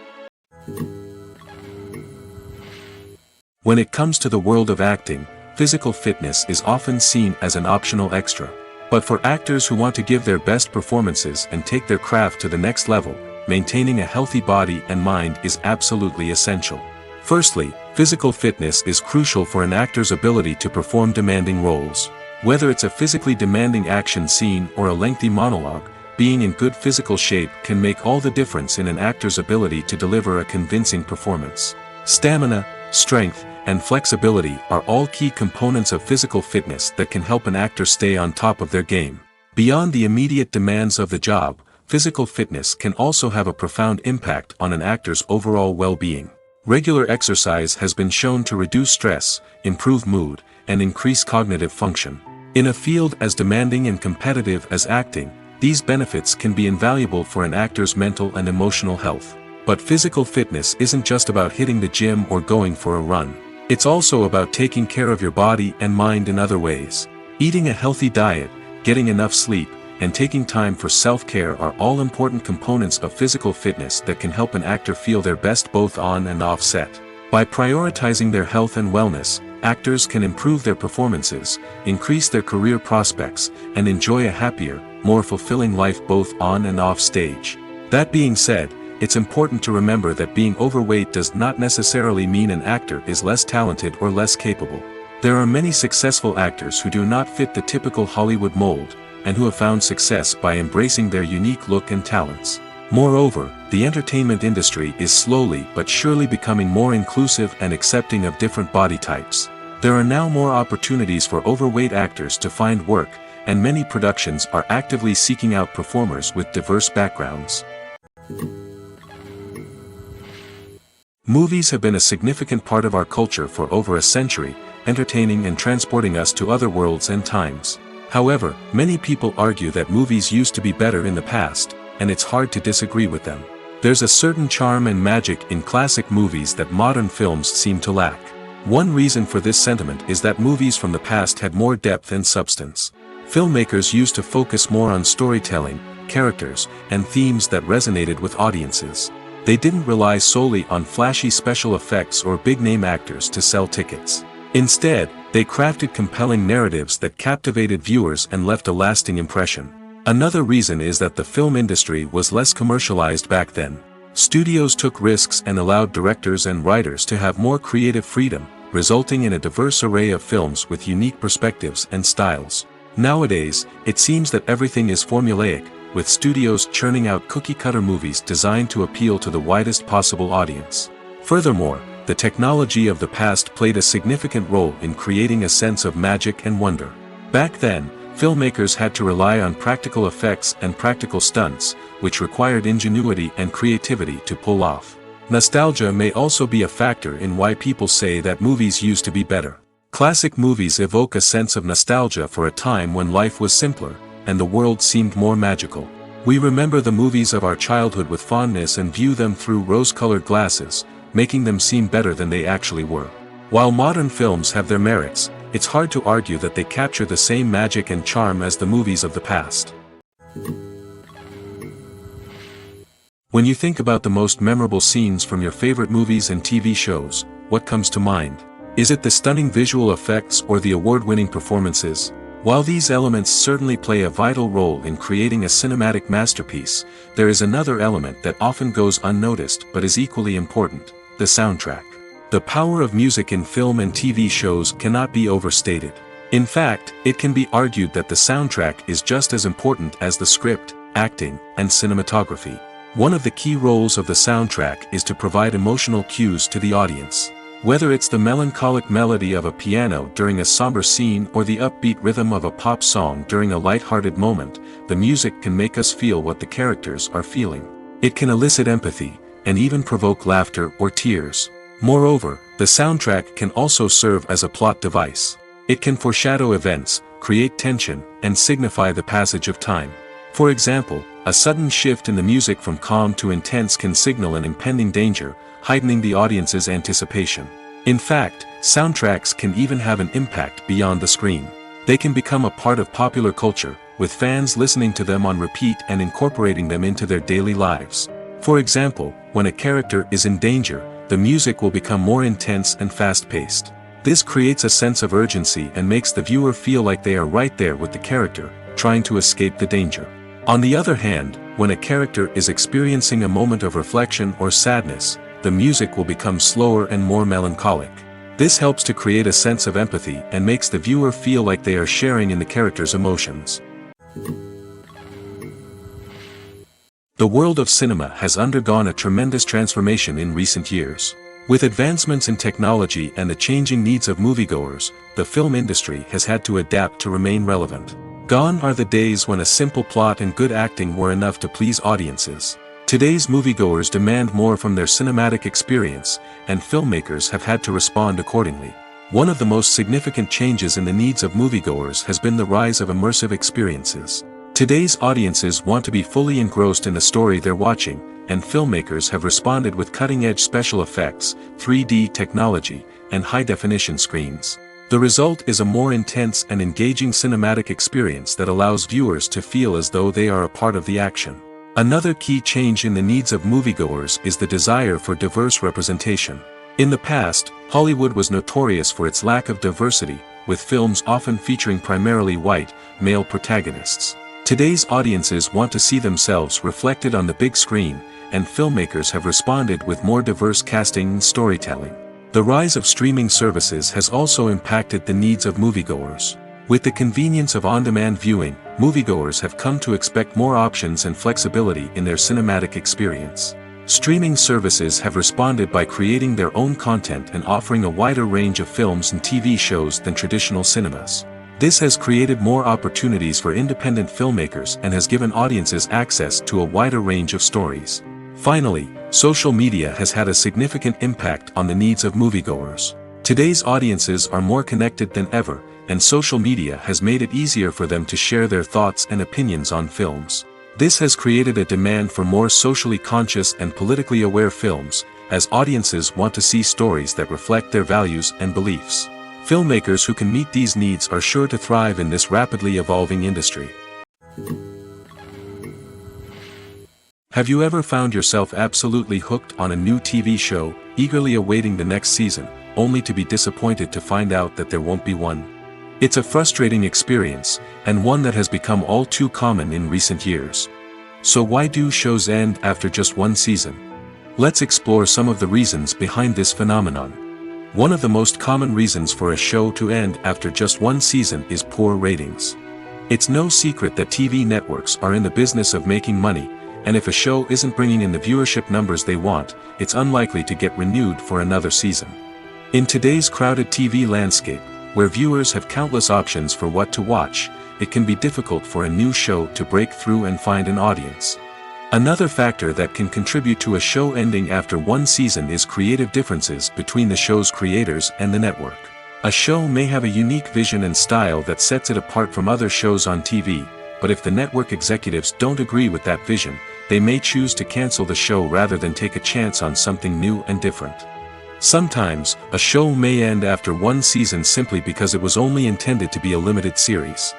When it comes to the world of acting, physical fitness is often seen as an optional extra. But for actors who want to give their best performances and take their craft to the next level, maintaining a healthy body and mind is absolutely essential. Firstly, physical fitness is crucial for an actor's ability to perform demanding roles. Whether it's a physically demanding action scene or a lengthy monologue, being in good physical shape can make all the difference in an actor's ability to deliver a convincing performance. Stamina, strength, and flexibility are all key components of physical fitness that can help an actor stay on top of their game. Beyond the immediate demands of the job, physical fitness can also have a profound impact on an actor's overall well-being. Regular exercise has been shown to reduce stress, improve mood, and increase cognitive function. In a field as demanding and competitive as acting, these benefits can be invaluable for an actor's mental and emotional health. But physical fitness isn't just about hitting the gym or going for a run. It's also about taking care of your body and mind in other ways. Eating a healthy diet, getting enough sleep, and taking time for self-care are all important components of physical fitness that can help an actor feel their best both on and off set. By prioritizing their health and wellness, actors can improve their performances, increase their career prospects, and enjoy a happier, more fulfilling life both on and off stage. That being said, it's important to remember that being overweight does not necessarily mean an actor is less talented or less capable. There are many successful actors who do not fit the typical Hollywood mold, and who have found success by embracing their unique look and talents. Moreover, the entertainment industry is slowly but surely becoming more inclusive and accepting of different body types. There are now more opportunities for overweight actors to find work, and many productions are actively seeking out performers with diverse backgrounds. Movies have been a significant part of our culture for over a century, entertaining and transporting us to other worlds and times. However, many people argue that movies used to be better in the past, and it's hard to disagree with them. There's a certain charm and magic in classic movies that modern films seem to lack. One reason for this sentiment is that movies from the past had more depth and substance. Filmmakers used to focus more on storytelling, characters, and themes that resonated with audiences. They didn't rely solely on flashy special effects or big-name actors to sell tickets. Instead, they crafted compelling narratives that captivated viewers and left a lasting impression. Another reason is that the film industry was less commercialized back then. Studios took risks and allowed directors and writers to have more creative freedom, resulting in a diverse array of films with unique perspectives and styles. Nowadays, it seems that everything is formulaic, with studios churning out cookie-cutter movies designed to appeal to the widest possible audience. Furthermore, the technology of the past played a significant role in creating a sense of magic and wonder. Back then, filmmakers had to rely on practical effects and practical stunts, which required ingenuity and creativity to pull off. Nostalgia may also be a factor in why people say that movies used to be better. Classic movies evoke a sense of nostalgia for a time when life was simpler, and the world seemed more magical. We remember the movies of our childhood with fondness and view them through rose-colored glasses, making them seem better than they actually were. While modern films have their merits, it's hard to argue that they capture the same magic and charm as the movies of the past. When you think about the most memorable scenes from your favorite movies and TV shows, what comes to mind? Is it the stunning visual effects or the award-winning performances? While these elements certainly play a vital role in creating a cinematic masterpiece, there is another element that often goes unnoticed but is equally important: the soundtrack. The power of music in film and TV shows cannot be overstated. In fact, it can be argued that the soundtrack is just as important as the script, acting, and cinematography. One of the key roles of the soundtrack is to provide emotional cues to the audience. Whether it's the melancholic melody of a piano during a somber scene or the upbeat rhythm of a pop song during a light-hearted moment, the music can make us feel what the characters are feeling. It can elicit empathy, and even provoke laughter or tears. Moreover, the soundtrack can also serve as a plot device. It can foreshadow events, create tension, and signify the passage of time. For example, a sudden shift in the music from calm to intense can signal an impending danger, heightening the audience's anticipation. In fact, soundtracks can even have an impact beyond the screen. They can become a part of popular culture, with fans listening to them on repeat and incorporating them into their daily lives. For example, when a character is in danger, the music will become more intense and fast-paced. This creates a sense of urgency and makes the viewer feel like they are right there with the character, trying to escape the danger. On the other hand, when a character is experiencing a moment of reflection or sadness, the music will become slower and more melancholic. This helps to create a sense of empathy and makes the viewer feel like they are sharing in the character's emotions. The world of cinema has undergone a tremendous transformation in recent years. With advancements in technology and the changing needs of moviegoers, the film industry has had to adapt to remain relevant. Gone are the days when a simple plot and good acting were enough to please audiences. Today's moviegoers demand more from their cinematic experience, and filmmakers have had to respond accordingly. One of the most significant changes in the needs of moviegoers has been the rise of immersive experiences. Today's audiences want to be fully engrossed in the story they're watching, and filmmakers have responded with cutting-edge special effects, 3D technology, and high-definition screens. The result is a more intense and engaging cinematic experience that allows viewers to feel as though they are a part of the action. Another key change in the needs of moviegoers is the desire for diverse representation. In the past, Hollywood was notorious for its lack of diversity, with films often featuring primarily white, male protagonists. Today's audiences want to see themselves reflected on the big screen, and filmmakers have responded with more diverse casting and storytelling. The rise of streaming services has also impacted the needs of moviegoers. With the convenience of on-demand viewing, moviegoers have come to expect more options and flexibility in their cinematic experience. Streaming services have responded by creating their own content and offering a wider range of films and TV shows than traditional cinemas. This has created more opportunities for independent filmmakers and has given audiences access to a wider range of stories. Finally, social media has had a significant impact on the needs of moviegoers. Today's audiences are more connected than ever, and social media has made it easier for them to share their thoughts and opinions on films. This has created a demand for more socially conscious and politically aware films, as audiences want to see stories that reflect their values and beliefs. Filmmakers who can meet these needs are sure to thrive in this rapidly evolving industry. Have you ever found yourself absolutely hooked on a new TV show, eagerly awaiting the next season, only to be disappointed to find out that there won't be one? It's a frustrating experience, and one that has become all too common in recent years. So why do shows end after just one season? Let's explore some of the reasons behind this phenomenon. One of the most common reasons for a show to end after just one season is poor ratings. It's no secret that TV networks are in the business of making money, and if a show isn't bringing in the viewership numbers they want, it's unlikely to get renewed for another season. In today's crowded TV landscape, where viewers have countless options for what to watch, it can be difficult for a new show to break through and find an audience. Another factor that can contribute to a show ending after one season is creative differences between the show's creators and the network. A show may have a unique vision and style that sets it apart from other shows on TV, but if the network executives don't agree with that vision, they may choose to cancel the show rather than take a chance on something new and different. Sometimes, a show may end after one season simply because it was only intended to be a limited series.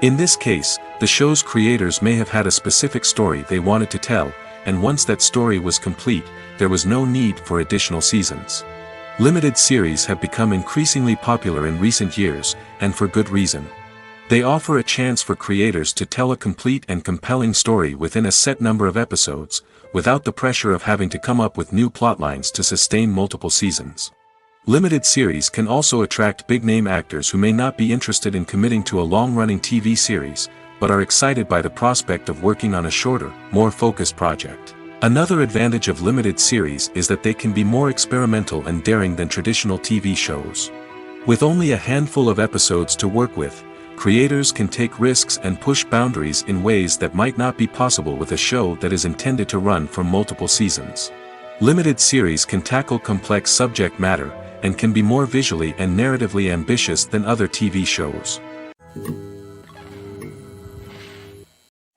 In this case, the show's creators may have had a specific story they wanted to tell, and once that story was complete, there was no need for additional seasons. Limited series have become increasingly popular in recent years, and for good reason. They offer a chance for creators to tell a complete and compelling story within a set number of episodes, without the pressure of having to come up with new plotlines to sustain multiple seasons. Limited series can also attract big-name actors who may not be interested in committing to a long-running TV series, but are excited by the prospect of working on a shorter, more focused project. Another advantage of limited series is that they can be more experimental and daring than traditional TV shows. With only a handful of episodes to work with, creators can take risks and push boundaries in ways that might not be possible with a show that is intended to run for multiple seasons. Limited series can tackle complex subject matter, and can be more visually and narratively ambitious than other TV shows.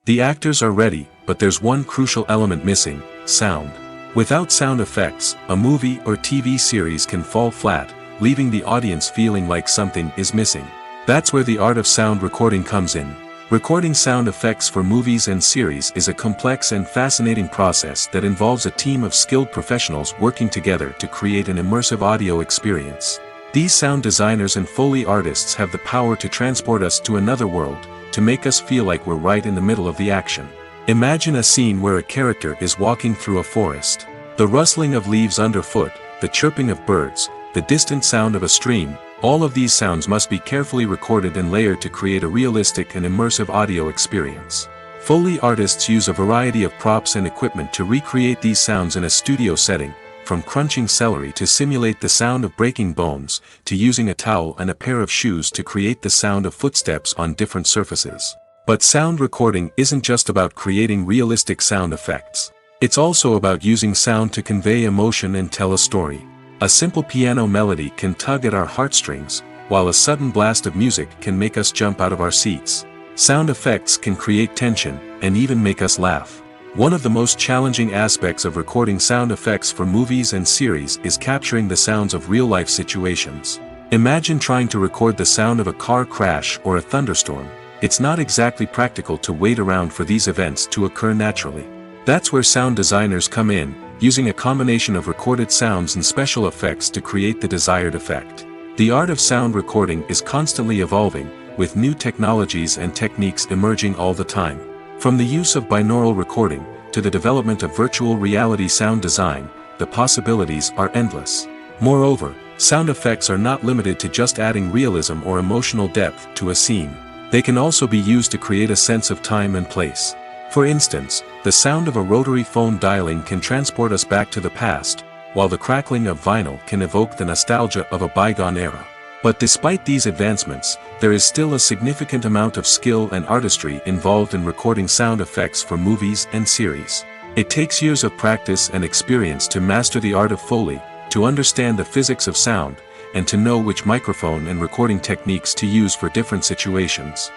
The actors are ready, but there's one crucial element missing: sound. Without sound effects, a movie or TV series can fall flat, leaving the audience feeling like something is missing. That's where the art of sound recording comes in. Recording sound effects for movies and series is a complex and fascinating process that involves a team of skilled professionals working together to create an immersive audio experience. These sound designers and Foley artists have the power to transport us to another world, to make us feel like we're right in the middle of the action. Imagine a scene where a character is walking through a forest. The rustling of leaves underfoot, the chirping of birds, the distant sound of a stream, all of these sounds must be carefully recorded and layered to create a realistic and immersive audio experience. Foley artists use a variety of props and equipment to recreate these sounds in a studio setting, from crunching celery to simulate the sound of breaking bones, to using a towel and a pair of shoes to create the sound of footsteps on different surfaces. But sound recording isn't just about creating realistic sound effects. It's also about using sound to convey emotion and tell a story. A simple piano melody can tug at our heartstrings, while a sudden blast of music can make us jump out of our seats. Sound effects can create tension, and even make us laugh. One of the most challenging aspects of recording sound effects for movies and series is capturing the sounds of real-life situations. Imagine trying to record the sound of a car crash or a thunderstorm. It's not exactly practical to wait around for these events to occur naturally. That's where sound designers come in, using a combination of recorded sounds and special effects to create the desired effect. The art of sound recording is constantly evolving, with new technologies and techniques emerging all the time. From the use of binaural recording, to the development of virtual reality sound design, the possibilities are endless. Moreover, sound effects are not limited to just adding realism or emotional depth to a scene. They can also be used to create a sense of time and place. For instance, the sound of a rotary phone dialing can transport us back to the past, while the crackling of vinyl can evoke the nostalgia of a bygone era. But despite these advancements, there is still a significant amount of skill and artistry involved in recording sound effects for movies and series. It takes years of practice and experience to master the art of Foley, to understand the physics of sound, and to know which microphone and recording techniques to use for different situations.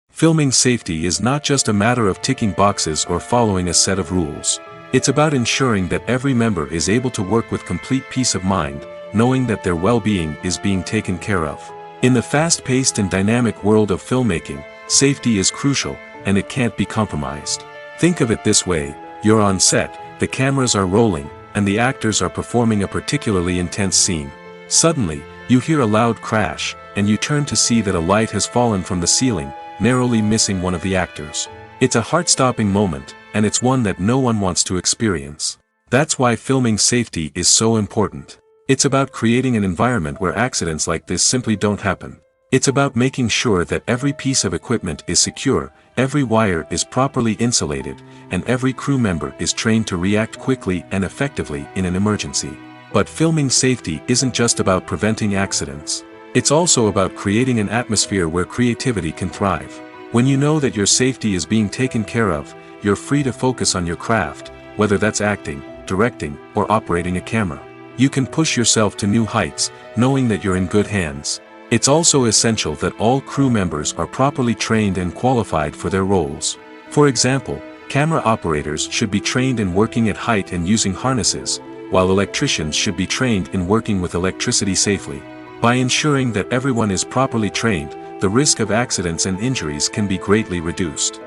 Filming safety is not just a matter of ticking boxes or following a set of rules. It's about ensuring that every member is able to work with complete peace of mind, knowing that their well-being is being taken care of. In the fast-paced and dynamic world of filmmaking, safety is crucial, and it can't be compromised. Think of it this way: you're on set, the cameras are rolling, and the actors are performing a particularly intense scene. Suddenly, you hear a loud crash, and you turn to see that a light has fallen from the ceiling, narrowly missing one of the actors. It's a heart-stopping moment, and it's one that no one wants to experience. That's why filming safety is so important. It's about creating an environment where accidents like this simply don't happen. It's about making sure that every piece of equipment is secure, every wire is properly insulated, and every crew member is trained to react quickly and effectively in an emergency. But filming safety isn't just about preventing accidents. It's also about creating an atmosphere where creativity can thrive. When you know that your safety is being taken care of, you're free to focus on your craft, whether that's acting, directing, or operating a camera. You can push yourself to new heights, knowing that you're in good hands. It's also essential that all crew members are properly trained and qualified for their roles. For example, camera operators should be trained in working at height and using harnesses, while electricians should be trained in working with electricity safely. By ensuring that everyone is properly trained, the risk of accidents and injuries can be greatly reduced.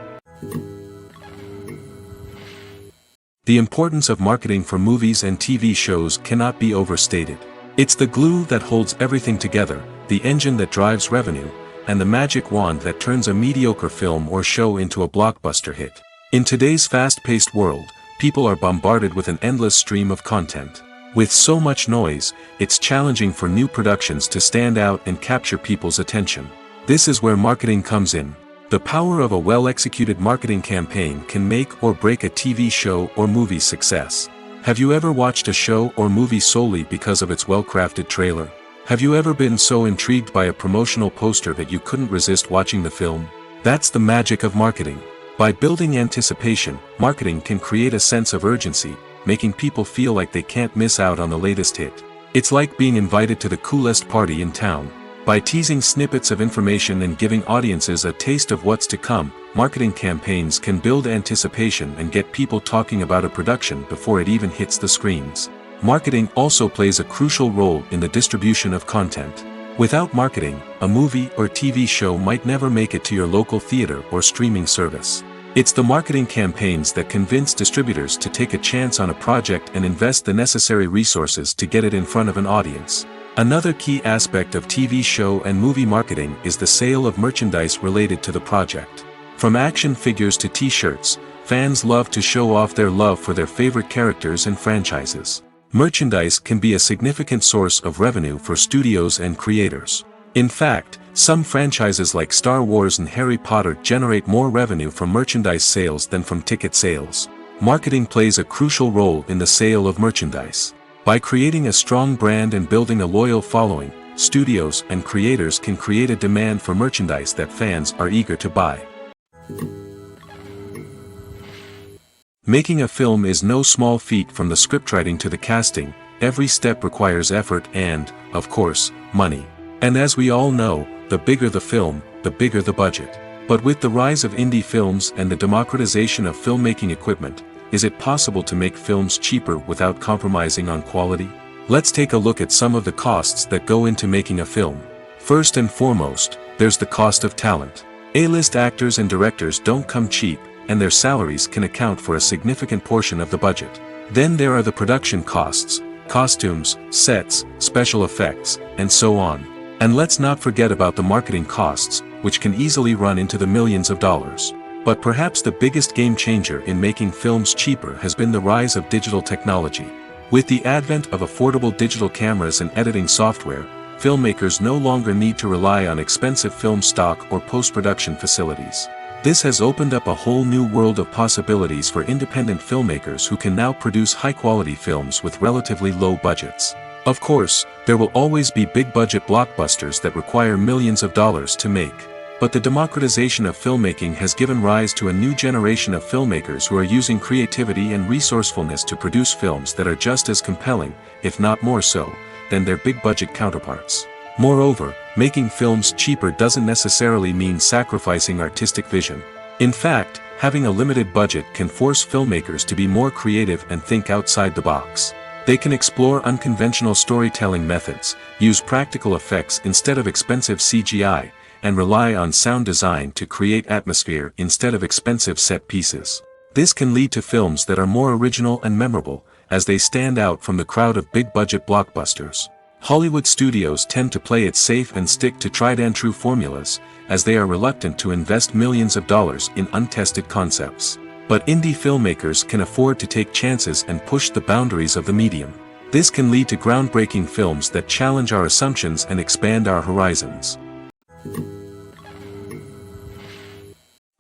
The importance of marketing for movies and TV shows cannot be overstated. It's the glue that holds everything together, the engine that drives revenue, and the magic wand that turns a mediocre film or show into a blockbuster hit. In today's fast-paced world, people are bombarded with an endless stream of content. With so much noise, it's challenging for new productions to stand out and capture people's attention. This is where marketing comes in. The power of a well-executed marketing campaign can make or break a TV show or movie's success. Have you ever watched a show or movie solely because of its well-crafted trailer? Have you ever been so intrigued by a promotional poster that you couldn't resist watching the film? That's the magic of marketing. By building anticipation, marketing can create a sense of urgency, making people feel like they can't miss out on the latest hit. It's like being invited to the coolest party in town. By teasing snippets of information and giving audiences a taste of what's to come, marketing campaigns can build anticipation and get people talking about a production before it even hits the screens. Marketing also plays a crucial role in the distribution of content. Without marketing, a movie or TV show might never make it to your local theater or streaming service. It's the marketing campaigns that convince distributors to take a chance on a project and invest the necessary resources to get it in front of an audience. Another key aspect of TV show and movie marketing is the sale of merchandise related to the project. From action figures to t-shirts, fans love to show off their love for their favorite characters and franchises. Merchandise can be a significant source of revenue for studios and creators. In fact, some franchises like Star Wars and Harry Potter generate more revenue from merchandise sales than from ticket sales. Marketing plays a crucial role in the sale of merchandise. By creating a strong brand and building a loyal following, studios and creators can create a demand for merchandise that fans are eager to buy. Making a film is no small feat. From the scriptwriting to the casting, every step requires effort and, of course, money. And as we all know, the bigger the film, the bigger the budget. But with the rise of indie films and the democratization of filmmaking equipment, is it possible to make films cheaper without compromising on quality? Let's take a look at some of the costs that go into making a film. First and foremost, there's the cost of talent. A-list actors and directors don't come cheap, and their salaries can account for a significant portion of the budget. Then there are the production costs, costumes, sets, special effects, and so on. And let's not forget about the marketing costs, which can easily run into the millions of dollars. But perhaps the biggest game changer in making films cheaper has been the rise of digital technology. With the advent of affordable digital cameras and editing software, filmmakers no longer need to rely on expensive film stock or post-production facilities. This has opened up a whole new world of possibilities for independent filmmakers who can now produce high-quality films with relatively low budgets. Of course, there will always be big-budget blockbusters that require millions of dollars to make. But the democratization of filmmaking has given rise to a new generation of filmmakers who are using creativity and resourcefulness to produce films that are just as compelling, if not more so, than their big-budget counterparts. Moreover, making films cheaper doesn't necessarily mean sacrificing artistic vision. In fact, having a limited budget can force filmmakers to be more creative and think outside the box. They can explore unconventional storytelling methods, use practical effects instead of expensive CGI, and rely on sound design to create atmosphere instead of expensive set pieces. This can lead to films that are more original and memorable, as they stand out from the crowd of big-budget blockbusters. Hollywood studios tend to play it safe and stick to tried-and-true formulas, as they are reluctant to invest millions of dollars in untested concepts. But indie filmmakers can afford to take chances and push the boundaries of the medium. This can lead to groundbreaking films that challenge our assumptions and expand our horizons.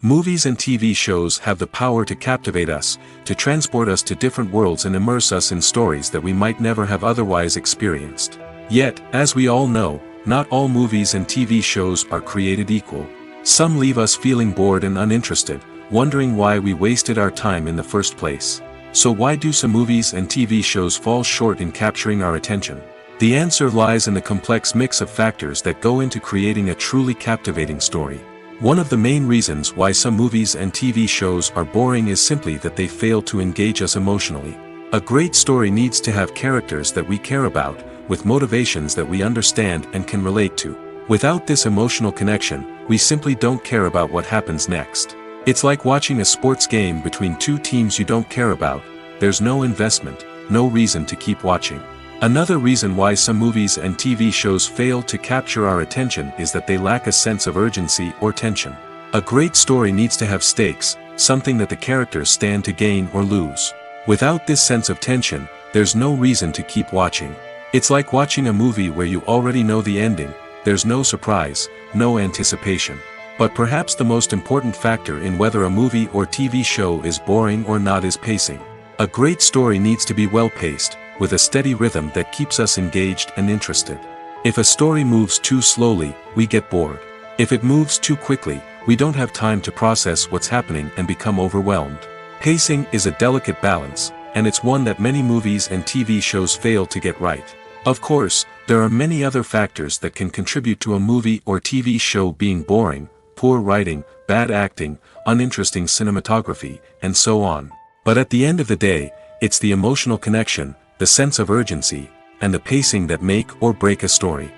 Movies and TV shows have the power to captivate us, to transport us to different worlds and immerse us in stories that we might never have otherwise experienced. Yet, as we all know, not all movies and TV shows are created equal. Some leave us feeling bored and uninterested, wondering why we wasted our time in the first place. So why do some movies and TV shows fall short in capturing our attention? The answer lies in the complex mix of factors that go into creating a truly captivating story. One of the main reasons why some movies and TV shows are boring is simply that they fail to engage us emotionally. A great story needs to have characters that we care about, with motivations that we understand and can relate to. Without this emotional connection, we simply don't care about what happens next. It's like watching a sports game between two teams you don't care about. There's no investment, no reason to keep watching. Another reason why some movies and TV shows fail to capture our attention is that they lack a sense of urgency or tension. A great story needs to have stakes, something that the characters stand to gain or lose. Without this sense of tension, there's no reason to keep watching. It's like watching a movie where you already know the ending. There's no surprise, no anticipation. But perhaps the most important factor in whether a movie or TV show is boring or not is pacing. A great story needs to be well-paced, with a steady rhythm that keeps us engaged and interested. If a story moves too slowly, we get bored. If it moves too quickly, we don't have time to process what's happening and become overwhelmed. Pacing is a delicate balance, and it's one that many movies and TV shows fail to get right. Of course, there are many other factors that can contribute to a movie or TV show being boring: poor writing, bad acting, uninteresting cinematography, and so on. But at the end of the day, it's the emotional connection, the sense of urgency, and the pacing that make or break a story.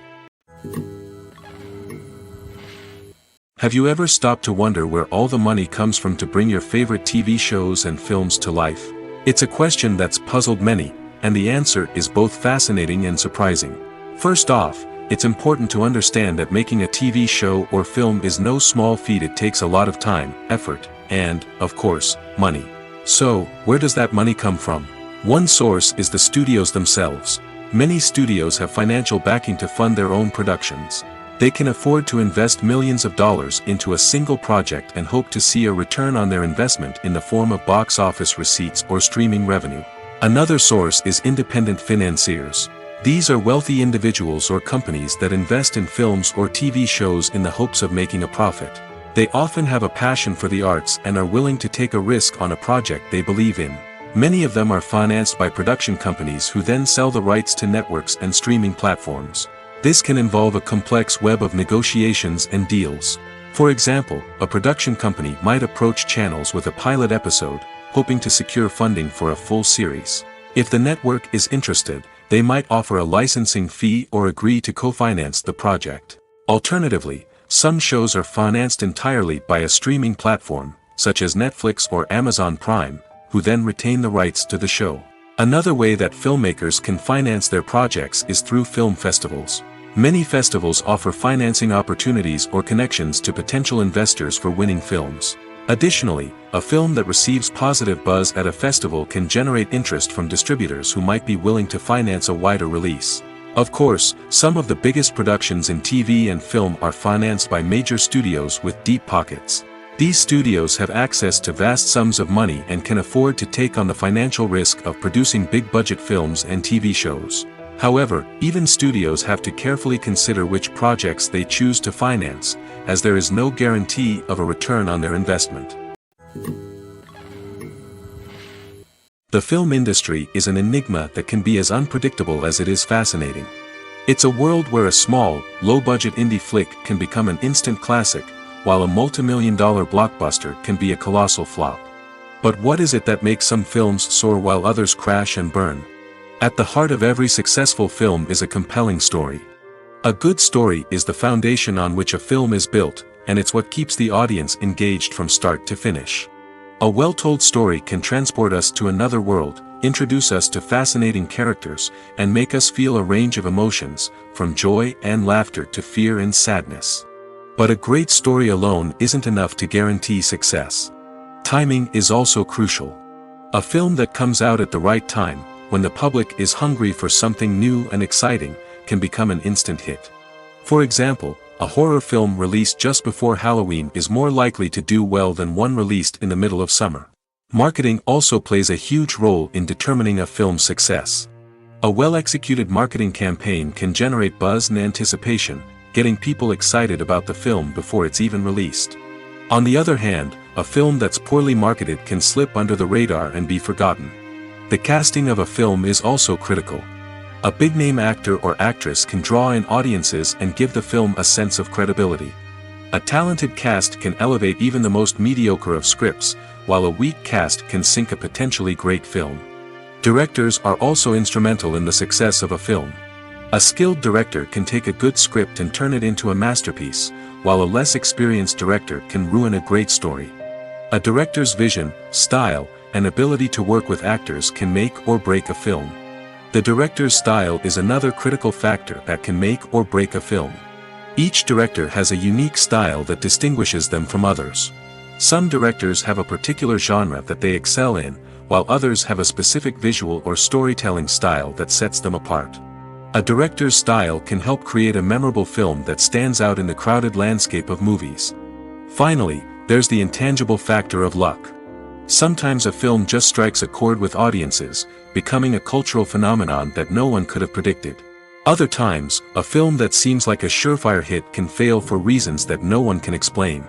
Have you ever stopped to wonder where all the money comes from to bring your favorite TV shows and films to life? It's a question that's puzzled many, and the answer is both fascinating and surprising. First off, it's important to understand that making a TV show or film is no small feat. It takes a lot of time, effort, and, of course, money. So, where does that money come from? One source is the studios themselves. Many studios have financial backing to fund their own productions. They can afford to invest millions of dollars into a single project and hope to see a return on their investment in the form of box office receipts or streaming revenue. Another source is independent financiers. These are wealthy individuals or companies that invest in films or TV shows in the hopes of making a profit. They often have a passion for the arts and are willing to take a risk on a project they believe in. Many of them are financed by production companies who then sell the rights to networks and streaming platforms. This can involve a complex web of negotiations and deals. For example, a production company might approach channels with a pilot episode, hoping to secure funding for a full series. If the network is interested, they might offer a licensing fee or agree to co-finance the project. Alternatively, some shows are financed entirely by a streaming platform, such as Netflix or Amazon Prime, who then retain the rights to the show. Another way that filmmakers can finance their projects is through film festivals. Many festivals offer financing opportunities or connections to potential investors for winning films. Additionally, a film that receives positive buzz at a festival can generate interest from distributors who might be willing to finance a wider release. Of course, some of the biggest productions in TV and film are financed by major studios with deep pockets. These studios have access to vast sums of money and can afford to take on the financial risk of producing big-budget films and TV shows. However, even studios have to carefully consider which projects they choose to finance, as there is no guarantee of a return on their investment. The film industry is an enigma that can be as unpredictable as it is fascinating. It's a world where a small, low-budget indie flick can become an instant classic, while a multi-million-dollar blockbuster can be a colossal flop. But what is it that makes some films soar while others crash and burn? At the heart of every successful film is a compelling story. A good story is the foundation on which a film is built, and it's what keeps the audience engaged from start to finish. A well-told story can transport us to another world, introduce us to fascinating characters, and make us feel a range of emotions, from joy and laughter to fear and sadness. But a great story alone isn't enough to guarantee success. Timing is also crucial. A film that comes out at the right time, when the public is hungry for something new and exciting, can become an instant hit. For example, a horror film released just before Halloween is more likely to do well than one released in the middle of summer. Marketing also plays a huge role in determining a film's success. A well-executed marketing campaign can generate buzz and anticipation, getting people excited about the film before it's even released. On the other hand, a film that's poorly marketed can slip under the radar and be forgotten. The casting of a film is also critical. A big-name actor or actress can draw in audiences and give the film a sense of credibility. A talented cast can elevate even the most mediocre of scripts, while a weak cast can sink a potentially great film. Directors are also instrumental in the success of a film. A skilled director can take a good script and turn it into a masterpiece, while a less experienced director can ruin a great story. A director's vision, style, and ability to work with actors can make or break a film. The director's style is another critical factor that can make or break a film. Each director has a unique style that distinguishes them from others. Some directors have a particular genre that they excel in, while others have a specific visual or storytelling style that sets them apart. A director's style can help create a memorable film that stands out in the crowded landscape of movies. Finally, there's the intangible factor of luck. Sometimes a film just strikes a chord with audiences, becoming a cultural phenomenon that no one could have predicted. Other times, a film that seems like a surefire hit can fail for reasons that no one can explain.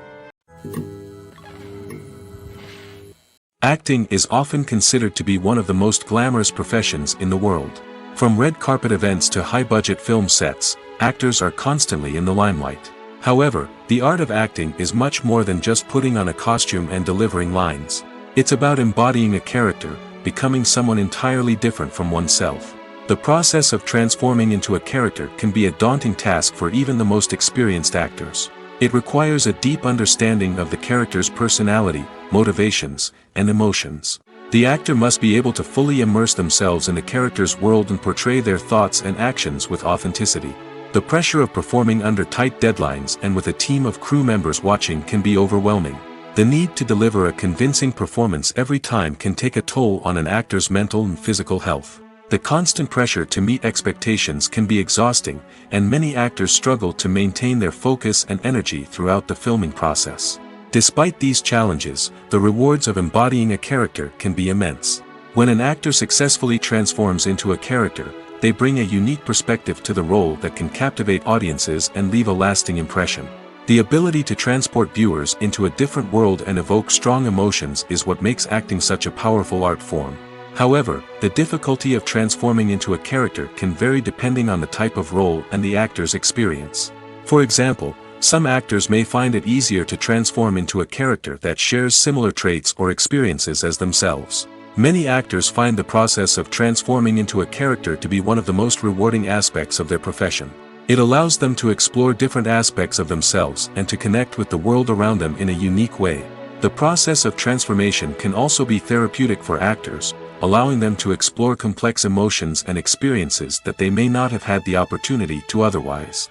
Acting is often considered to be one of the most glamorous professions in the world. From red carpet events to high-budget film sets, actors are constantly in the limelight. However, the art of acting is much more than just putting on a costume and delivering lines. It's about embodying a character, becoming someone entirely different from oneself. The process of transforming into a character can be a daunting task for even the most experienced actors. It requires a deep understanding of the character's personality, motivations, and emotions. The actor must be able to fully immerse themselves in the character's world and portray their thoughts and actions with authenticity. The pressure of performing under tight deadlines and with a team of crew members watching can be overwhelming. The need to deliver a convincing performance every time can take a toll on an actor's mental and physical health. The constant pressure to meet expectations can be exhausting, and many actors struggle to maintain their focus and energy throughout the filming process. Despite these challenges, the rewards of embodying a character can be immense. When an actor successfully transforms into a character, they bring a unique perspective to the role that can captivate audiences and leave a lasting impression. The ability to transport viewers into a different world and evoke strong emotions is what makes acting such a powerful art form. However, the difficulty of transforming into a character can vary depending on the type of role and the actor's experience. For example, some actors may find it easier to transform into a character that shares similar traits or experiences as themselves. Many actors find the process of transforming into a character to be one of the most rewarding aspects of their profession. It allows them to explore different aspects of themselves and to connect with the world around them in a unique way. The process of transformation can also be therapeutic for actors, allowing them to explore complex emotions and experiences that they may not have had the opportunity to otherwise.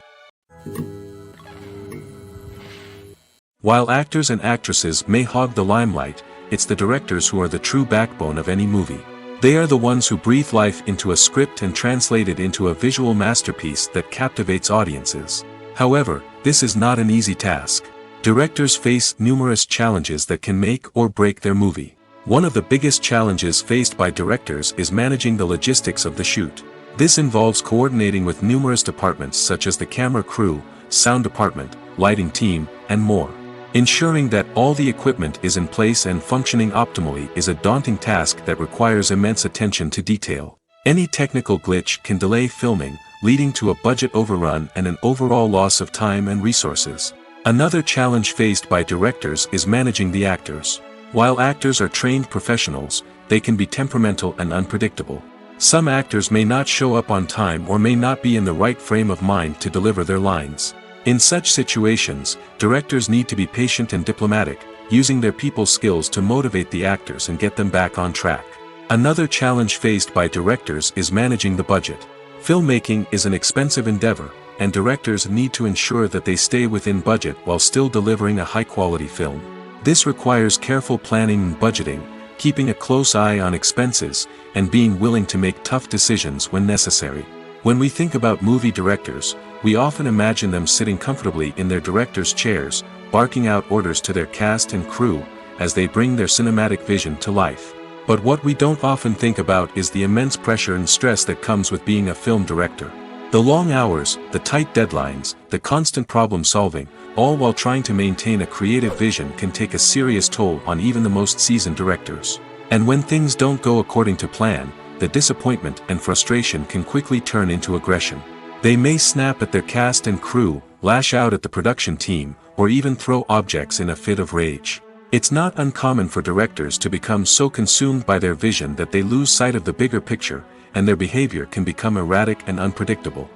While actors and actresses may hog the limelight, it's the directors who are the true backbone of any movie. They are the ones who breathe life into a script and translate it into a visual masterpiece that captivates audiences. However, this is not an easy task. Directors face numerous challenges that can make or break their movie. One of the biggest challenges faced by directors is managing the logistics of the shoot. This involves coordinating with numerous departments such as the camera crew, sound department, lighting team, and more. Ensuring that all the equipment is in place and functioning optimally is a daunting task that requires immense attention to detail. Any technical glitch can delay filming, leading to a budget overrun and an overall loss of time and resources. Another challenge faced by directors is managing the actors. While actors are trained professionals, they can be temperamental and unpredictable. Some actors may not show up on time or may not be in the right frame of mind to deliver their lines. In such situations, directors need to be patient and diplomatic, using their people skills to motivate the actors and get them back on track. Another challenge faced by directors is managing the budget. Filmmaking is an expensive endeavor, and directors need to ensure that they stay within budget while still delivering a high-quality film. This requires careful planning and budgeting, keeping a close eye on expenses, and being willing to make tough decisions when necessary. When we think about movie directors, we often imagine them sitting comfortably in their director's chairs, barking out orders to their cast and crew, as they bring their cinematic vision to life. But what we don't often think about is the immense pressure and stress that comes with being a film director. The long hours, the tight deadlines, the constant problem solving, all while trying to maintain a creative vision can take a serious toll on even the most seasoned directors. And when things don't go according to plan, the disappointment and frustration can quickly turn into aggression. They may snap at their cast and crew, lash out at the production team, or even throw objects in a fit of rage. It's not uncommon for directors to become so consumed by their vision that they lose sight of the bigger picture, and their behavior can become erratic and unpredictable.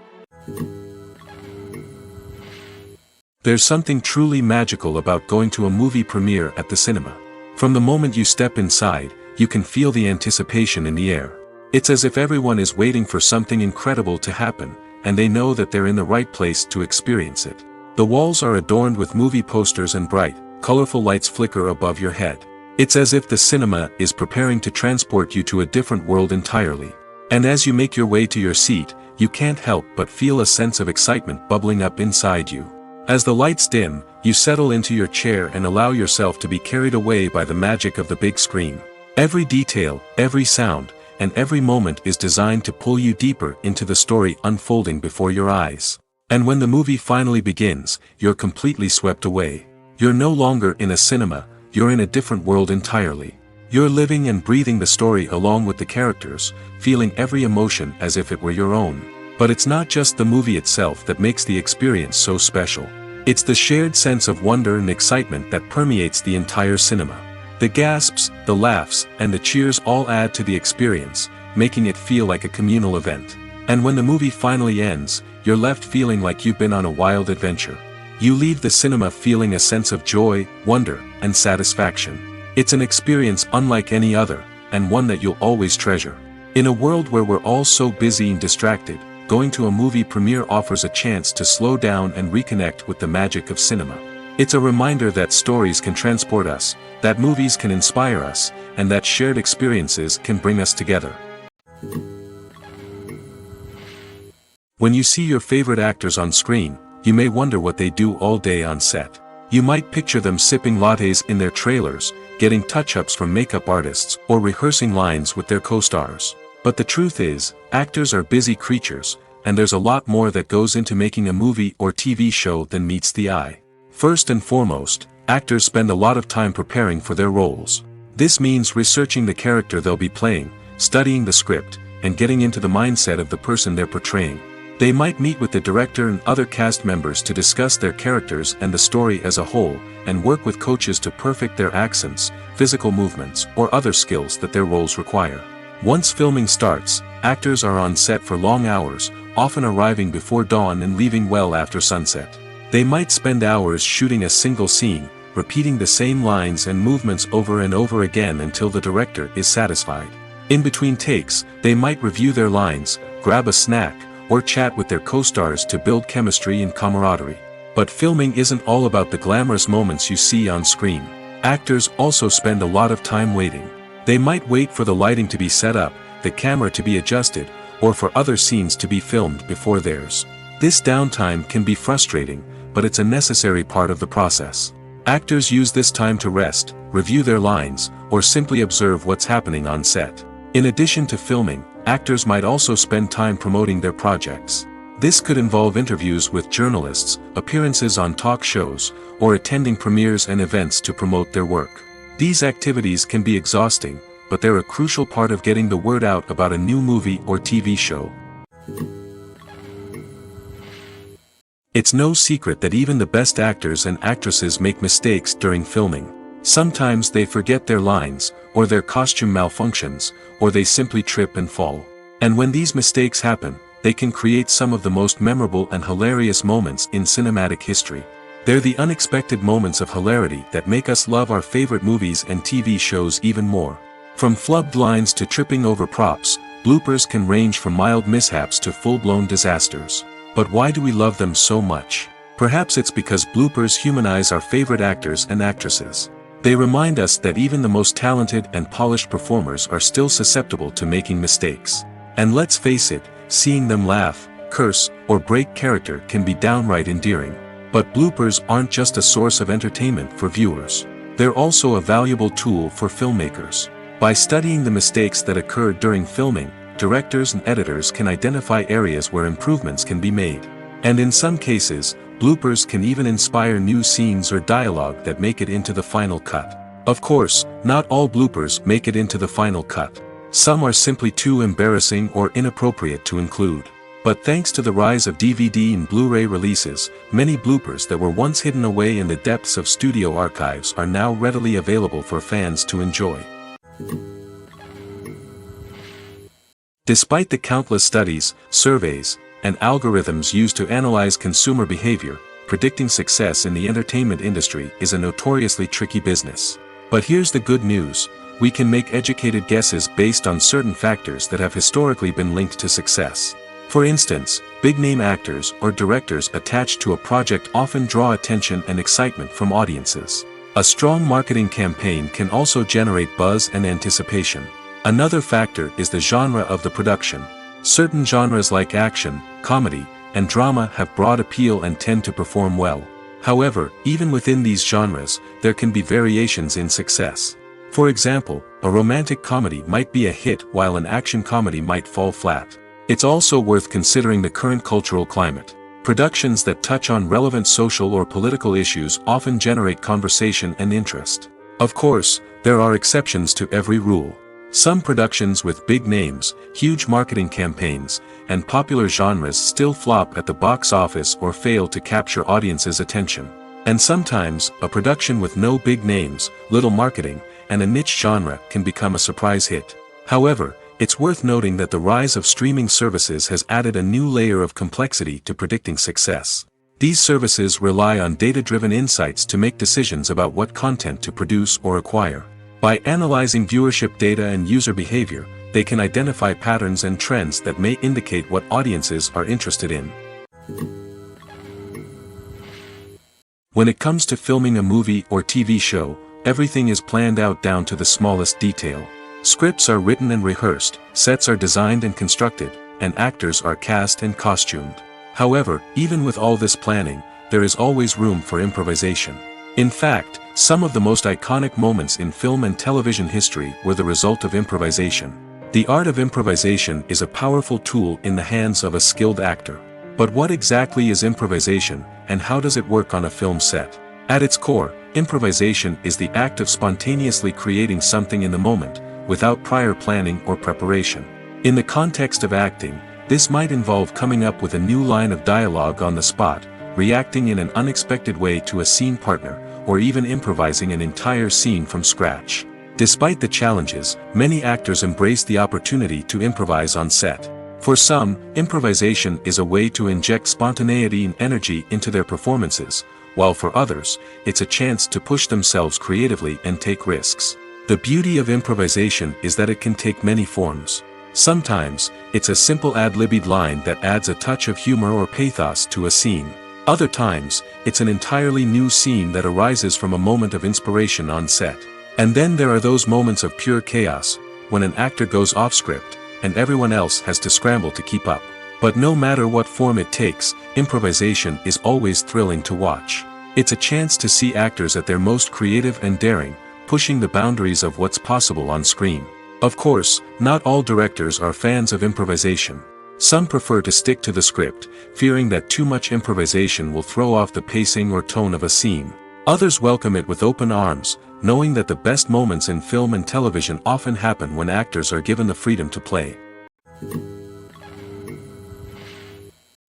There's something truly magical about going to a movie premiere at the cinema. From the moment you step inside, you can feel the anticipation in the air. It's as if everyone is waiting for something incredible to happen, and they know that they're in the right place to experience it. The walls are adorned with movie posters and bright, colorful lights flicker above your head. It's as if the cinema is preparing to transport you to a different world entirely. And as you make your way to your seat, you can't help but feel a sense of excitement bubbling up inside you. As the lights dim, you settle into your chair and allow yourself to be carried away by the magic of the big screen. Every detail, every sound, and every moment is designed to pull you deeper into the story unfolding before your eyes. And when the movie finally begins, you're completely swept away. You're no longer in a cinema, you're in a different world entirely. You're living and breathing the story along with the characters, feeling every emotion as if it were your own. But it's not just the movie itself that makes the experience so special. It's the shared sense of wonder and excitement that permeates the entire cinema. The gasps, the laughs, and the cheers all add to the experience, making it feel like a communal event. And when the movie finally ends, you're left feeling like you've been on a wild adventure. You leave the cinema feeling a sense of joy, wonder, and satisfaction. It's an experience unlike any other, and one that you'll always treasure. In a world where we're all so busy and distracted, going to a movie premiere offers a chance to slow down and reconnect with the magic of cinema. It's a reminder that stories can transport us, that movies can inspire us, and that shared experiences can bring us together. When you see your favorite actors on screen, you may wonder what they do all day on set. You might picture them sipping lattes in their trailers, getting touch-ups from makeup artists, or rehearsing lines with their co-stars. But the truth is, actors are busy creatures, and there's a lot more that goes into making a movie or TV show than meets the eye. First and foremost, actors spend a lot of time preparing for their roles. This means researching the character they'll be playing, studying the script, and getting into the mindset of the person they're portraying. They might meet with the director and other cast members to discuss their characters and the story as a whole, and work with coaches to perfect their accents, physical movements, or other skills that their roles require. Once filming starts, actors are on set for long hours, often arriving before dawn and leaving well after sunset. They might spend hours shooting a single scene, repeating the same lines and movements over and over again until the director is satisfied. In between takes, they might review their lines, grab a snack, or chat with their co-stars to build chemistry and camaraderie. But filming isn't all about the glamorous moments you see on screen. Actors also spend a lot of time waiting. They might wait for the lighting to be set up, the camera to be adjusted, or for other scenes to be filmed before theirs. This downtime can be frustrating, but it's a necessary part of the process. Actors use this time to rest, review their lines, or simply observe what's happening on set. In addition to filming, actors might also spend time promoting their projects. This could involve interviews with journalists, appearances on talk shows, or attending premieres and events to promote their work. These activities can be exhausting, but they're a crucial part of getting the word out about a new movie or TV show. It's no secret that even the best actors and actresses make mistakes during filming. Sometimes they forget their lines, or their costume malfunctions, or they simply trip and fall. And when these mistakes happen, they can create some of the most memorable and hilarious moments in cinematic history. They're the unexpected moments of hilarity that make us love our favorite movies and TV shows even more. From flubbed lines to tripping over props, bloopers can range from mild mishaps to full-blown disasters. But why do we love them so much? Perhaps it's because bloopers humanize our favorite actors and actresses. They remind us that even the most talented and polished performers are still susceptible to making mistakes. And let's face it, seeing them laugh, curse, or break character can be downright endearing. But bloopers aren't just a source of entertainment for viewers. They're also a valuable tool for filmmakers. By studying the mistakes that occurred during filming, directors and editors can identify areas where improvements can be made. And in some cases, bloopers can even inspire new scenes or dialogue that make it into the final cut. Of course, not all bloopers make it into the final cut. Some are simply too embarrassing or inappropriate to include. But thanks to the rise of DVD and Blu-ray releases, many bloopers that were once hidden away in the depths of studio archives are now readily available for fans to enjoy. Despite the countless studies, surveys, and algorithms used to analyze consumer behavior, predicting success in the entertainment industry is a notoriously tricky business. But here's the good news: we can make educated guesses based on certain factors that have historically been linked to success. For instance, big-name actors or directors attached to a project often draw attention and excitement from audiences. A strong marketing campaign can also generate buzz and anticipation. Another factor is the genre of the production. Certain genres like action, comedy, and drama have broad appeal and tend to perform well. However, even within these genres, there can be variations in success. For example, a romantic comedy might be a hit while an action comedy might fall flat. It's also worth considering the current cultural climate. Productions that touch on relevant social or political issues often generate conversation and interest. Of course, there are exceptions to every rule. Some productions with big names, huge marketing campaigns, and popular genres still flop at the box office or fail to capture audiences' attention. And sometimes, a production with no big names, little marketing, and a niche genre can become a surprise hit. However, it's worth noting that the rise of streaming services has added a new layer of complexity to predicting success. These services rely on data-driven insights to make decisions about what content to produce or acquire. By analyzing viewership data and user behavior, they can identify patterns and trends that may indicate what audiences are interested in. When it comes to filming a movie or TV show, everything is planned out down to the smallest detail. Scripts are written and rehearsed, sets are designed and constructed, and actors are cast and costumed. However, even with all this planning, there is always room for improvisation. In fact, some of the most iconic moments in film and television history were the result of improvisation. The art of improvisation is a powerful tool in the hands of a skilled actor. But what exactly is improvisation, and how does it work on a film set? At its core, improvisation is the act of spontaneously creating something in the moment, without prior planning or preparation. In the context of acting, this might involve coming up with a new line of dialogue on the spot, reacting in an unexpected way to a scene partner, or even improvising an entire scene from scratch. Despite the challenges, many actors embrace the opportunity to improvise on set. For some, improvisation is a way to inject spontaneity and energy into their performances, while for others, it's a chance to push themselves creatively and take risks. The beauty of improvisation is that it can take many forms. Sometimes, it's a simple ad-libbed line that adds a touch of humor or pathos to a scene. Other times, it's an entirely new scene that arises from a moment of inspiration on set. And then there are those moments of pure chaos, when an actor goes off script, and everyone else has to scramble to keep up. But no matter what form it takes, improvisation is always thrilling to watch. It's a chance to see actors at their most creative and daring, pushing the boundaries of what's possible on screen. Of course, not all directors are fans of improvisation. Some prefer to stick to the script, fearing that too much improvisation will throw off the pacing or tone of a scene. Others welcome it with open arms, knowing that the best moments in film and television often happen when actors are given the freedom to play.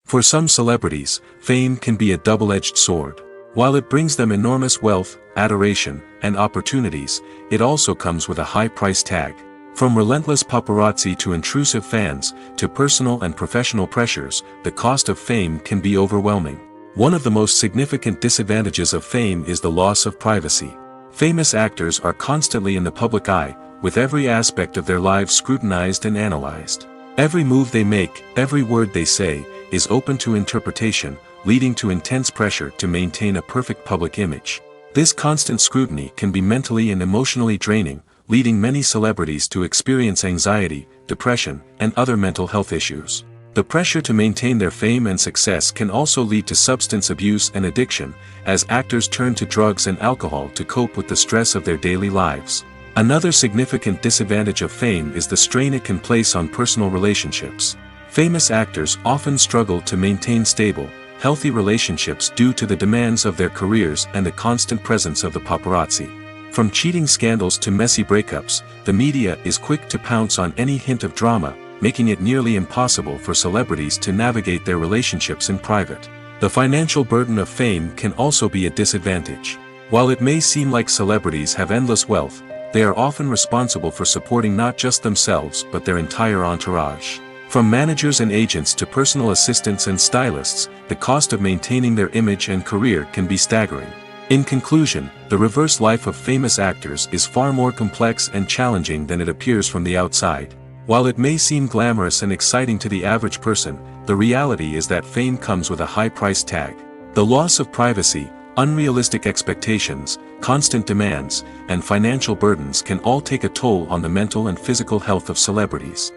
For some celebrities, fame can be a double-edged sword. While it brings them enormous wealth, adoration, and opportunities, it also comes with a high price tag. From relentless paparazzi to intrusive fans, to personal and professional pressures, the cost of fame can be overwhelming. One of the most significant disadvantages of fame is the loss of privacy. Famous actors are constantly in the public eye, with every aspect of their lives scrutinized and analyzed. Every move they make, every word they say, is open to interpretation, leading to intense pressure to maintain a perfect public image. This constant scrutiny can be mentally and emotionally draining, leading many celebrities to experience anxiety, depression, and other mental health issues. The pressure to maintain their fame and success can also lead to substance abuse and addiction, as actors turn to drugs and alcohol to cope with the stress of their daily lives. Another significant disadvantage of fame is the strain it can place on personal relationships. Famous actors often struggle to maintain stable, healthy relationships due to the demands of their careers and the constant presence of the paparazzi. From cheating scandals to messy breakups, the media is quick to pounce on any hint of drama, making it nearly impossible for celebrities to navigate their relationships in private. The financial burden of fame can also be a disadvantage. While it may seem like celebrities have endless wealth, they are often responsible for supporting not just themselves but their entire entourage. From managers and agents to personal assistants and stylists, the cost of maintaining their image and career can be staggering. In conclusion, the reverse life of famous actors is far more complex and challenging than it appears from the outside. While it may seem glamorous and exciting to the average person, the reality is that fame comes with a high price tag. The loss of privacy, unrealistic expectations, constant demands, and financial burdens can all take a toll on the mental and physical health of celebrities.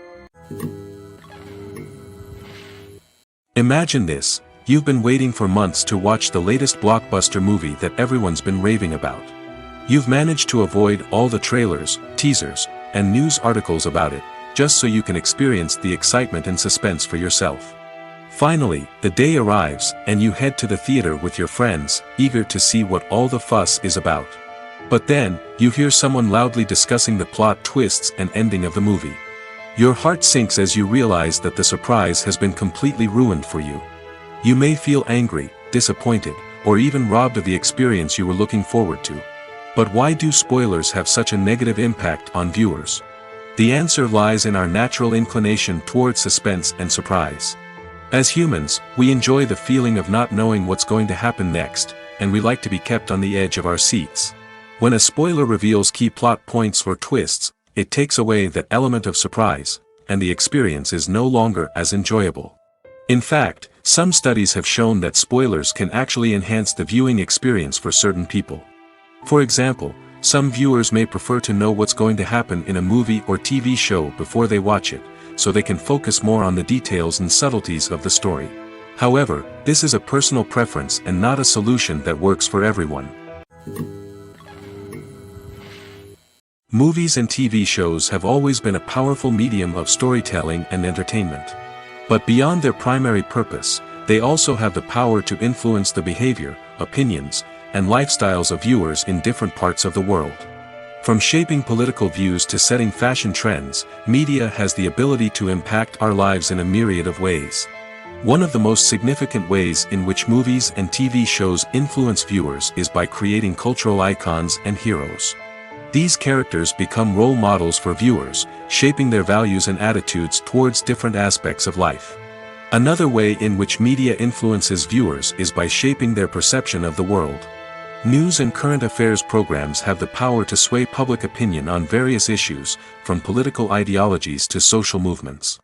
Imagine this: You've been waiting for months to watch the latest blockbuster movie that everyone's been raving about. You've managed to avoid all the trailers, teasers, and news articles about it, just so you can experience the excitement and suspense for yourself. Finally, the day arrives, and you head to the theater with your friends, eager to see what all the fuss is about. But then, you hear someone loudly discussing the plot twists and ending of the movie. Your heart sinks as you realize that the surprise has been completely ruined for you. You may feel angry, disappointed, or even robbed of the experience you were looking forward to. But why do spoilers have such a negative impact on viewers? The answer lies in our natural inclination toward suspense and surprise. As humans, we enjoy the feeling of not knowing what's going to happen next, and we like to be kept on the edge of our seats. When a spoiler reveals key plot points or twists, it takes away that element of surprise, and the experience is no longer as enjoyable. In fact, some studies have shown that spoilers can actually enhance the viewing experience for certain people. For example, some viewers may prefer to know what's going to happen in a movie or TV show before they watch it, so they can focus more on the details and subtleties of the story. However, this is a personal preference and not a solution that works for everyone. Movies and TV shows have always been a powerful medium of storytelling and entertainment. But beyond their primary purpose, they also have the power to influence the behavior, opinions, and lifestyles of viewers in different parts of the world. From shaping political views to setting fashion trends, media has the ability to impact our lives in a myriad of ways. One of the most significant ways in which movies and TV shows influence viewers is by creating cultural icons and heroes. These characters become role models for viewers, shaping their values and attitudes towards different aspects of life. Another way in which media influences viewers is by shaping their perception of the world. News and current affairs programs have the power to sway public opinion on various issues, from political ideologies to social movements.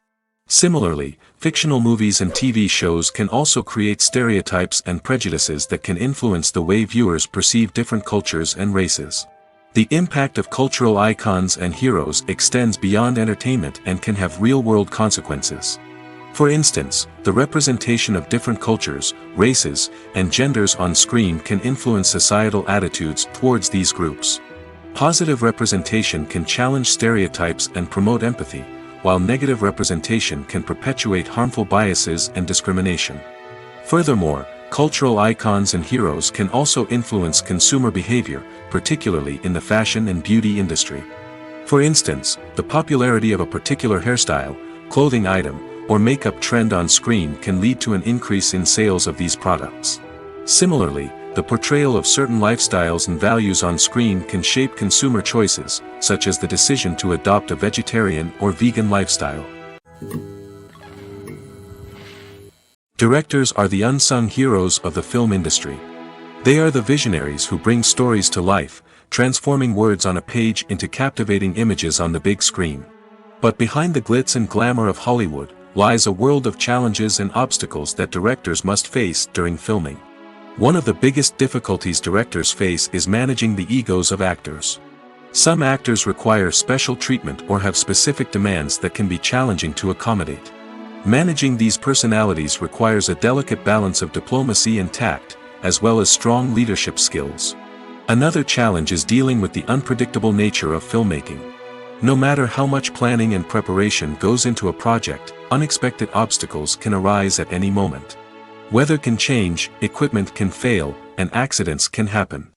Similarly, fictional movies and TV shows can also create stereotypes and prejudices that can influence the way viewers perceive different cultures and races. The impact of cultural icons and heroes extends beyond entertainment and can have real-world consequences. For instance, the representation of different cultures, races, and genders on screen can influence societal attitudes towards these groups. Positive representation can challenge stereotypes and promote empathy, while negative representation can perpetuate harmful biases and discrimination. Furthermore, cultural icons and heroes can also influence consumer behavior, particularly in the fashion and beauty industry. For instance, the popularity of a particular hairstyle, clothing item, or makeup trend on screen can lead to an increase in sales of these products. Similarly, the portrayal of certain lifestyles and values on screen can shape consumer choices, such as the decision to adopt a vegetarian or vegan lifestyle. Directors are the unsung heroes of the film industry. They are the visionaries who bring stories to life, transforming words on a page into captivating images on the big screen. But behind the glitz and glamour of Hollywood lies a world of challenges and obstacles that directors must face during filming. One of the biggest difficulties directors face is managing the egos of actors. Some actors require special treatment or have specific demands that can be challenging to accommodate. Managing these personalities requires a delicate balance of diplomacy and tact, as well as strong leadership skills. Another challenge is dealing with the unpredictable nature of filmmaking. No matter how much planning and preparation goes into a project, unexpected obstacles can arise at any moment. Weather can change, equipment can fail, and accidents can happen.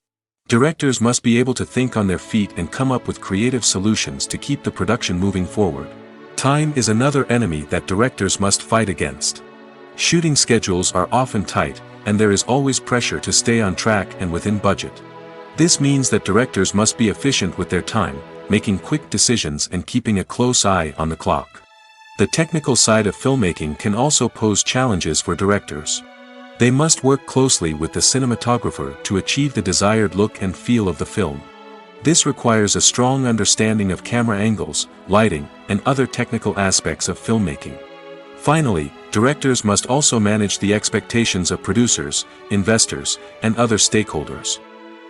Directors must be able to think on their feet and come up with creative solutions to keep the production moving forward. Time is another enemy that directors must fight against. Shooting schedules are often tight, and there is always pressure to stay on track and within budget. This means that directors must be efficient with their time, making quick decisions and keeping a close eye on the clock. The technical side of filmmaking can also pose challenges for directors. They must work closely with the cinematographer to achieve the desired look and feel of the film. This requires a strong understanding of camera angles, lighting, and other technical aspects of filmmaking. Finally, directors must also manage the expectations of producers, investors, and other stakeholders.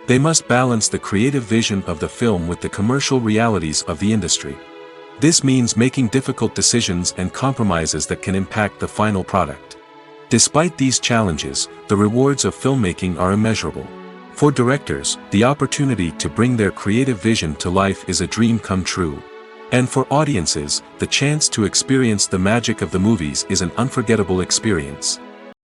They must balance the creative vision of the film with the commercial realities of the industry. This means making difficult decisions and compromises that can impact the final product. Despite these challenges, the rewards of filmmaking are immeasurable. For directors, the opportunity to bring their creative vision to life is a dream come true. And for audiences, the chance to experience the magic of the movies is an unforgettable experience.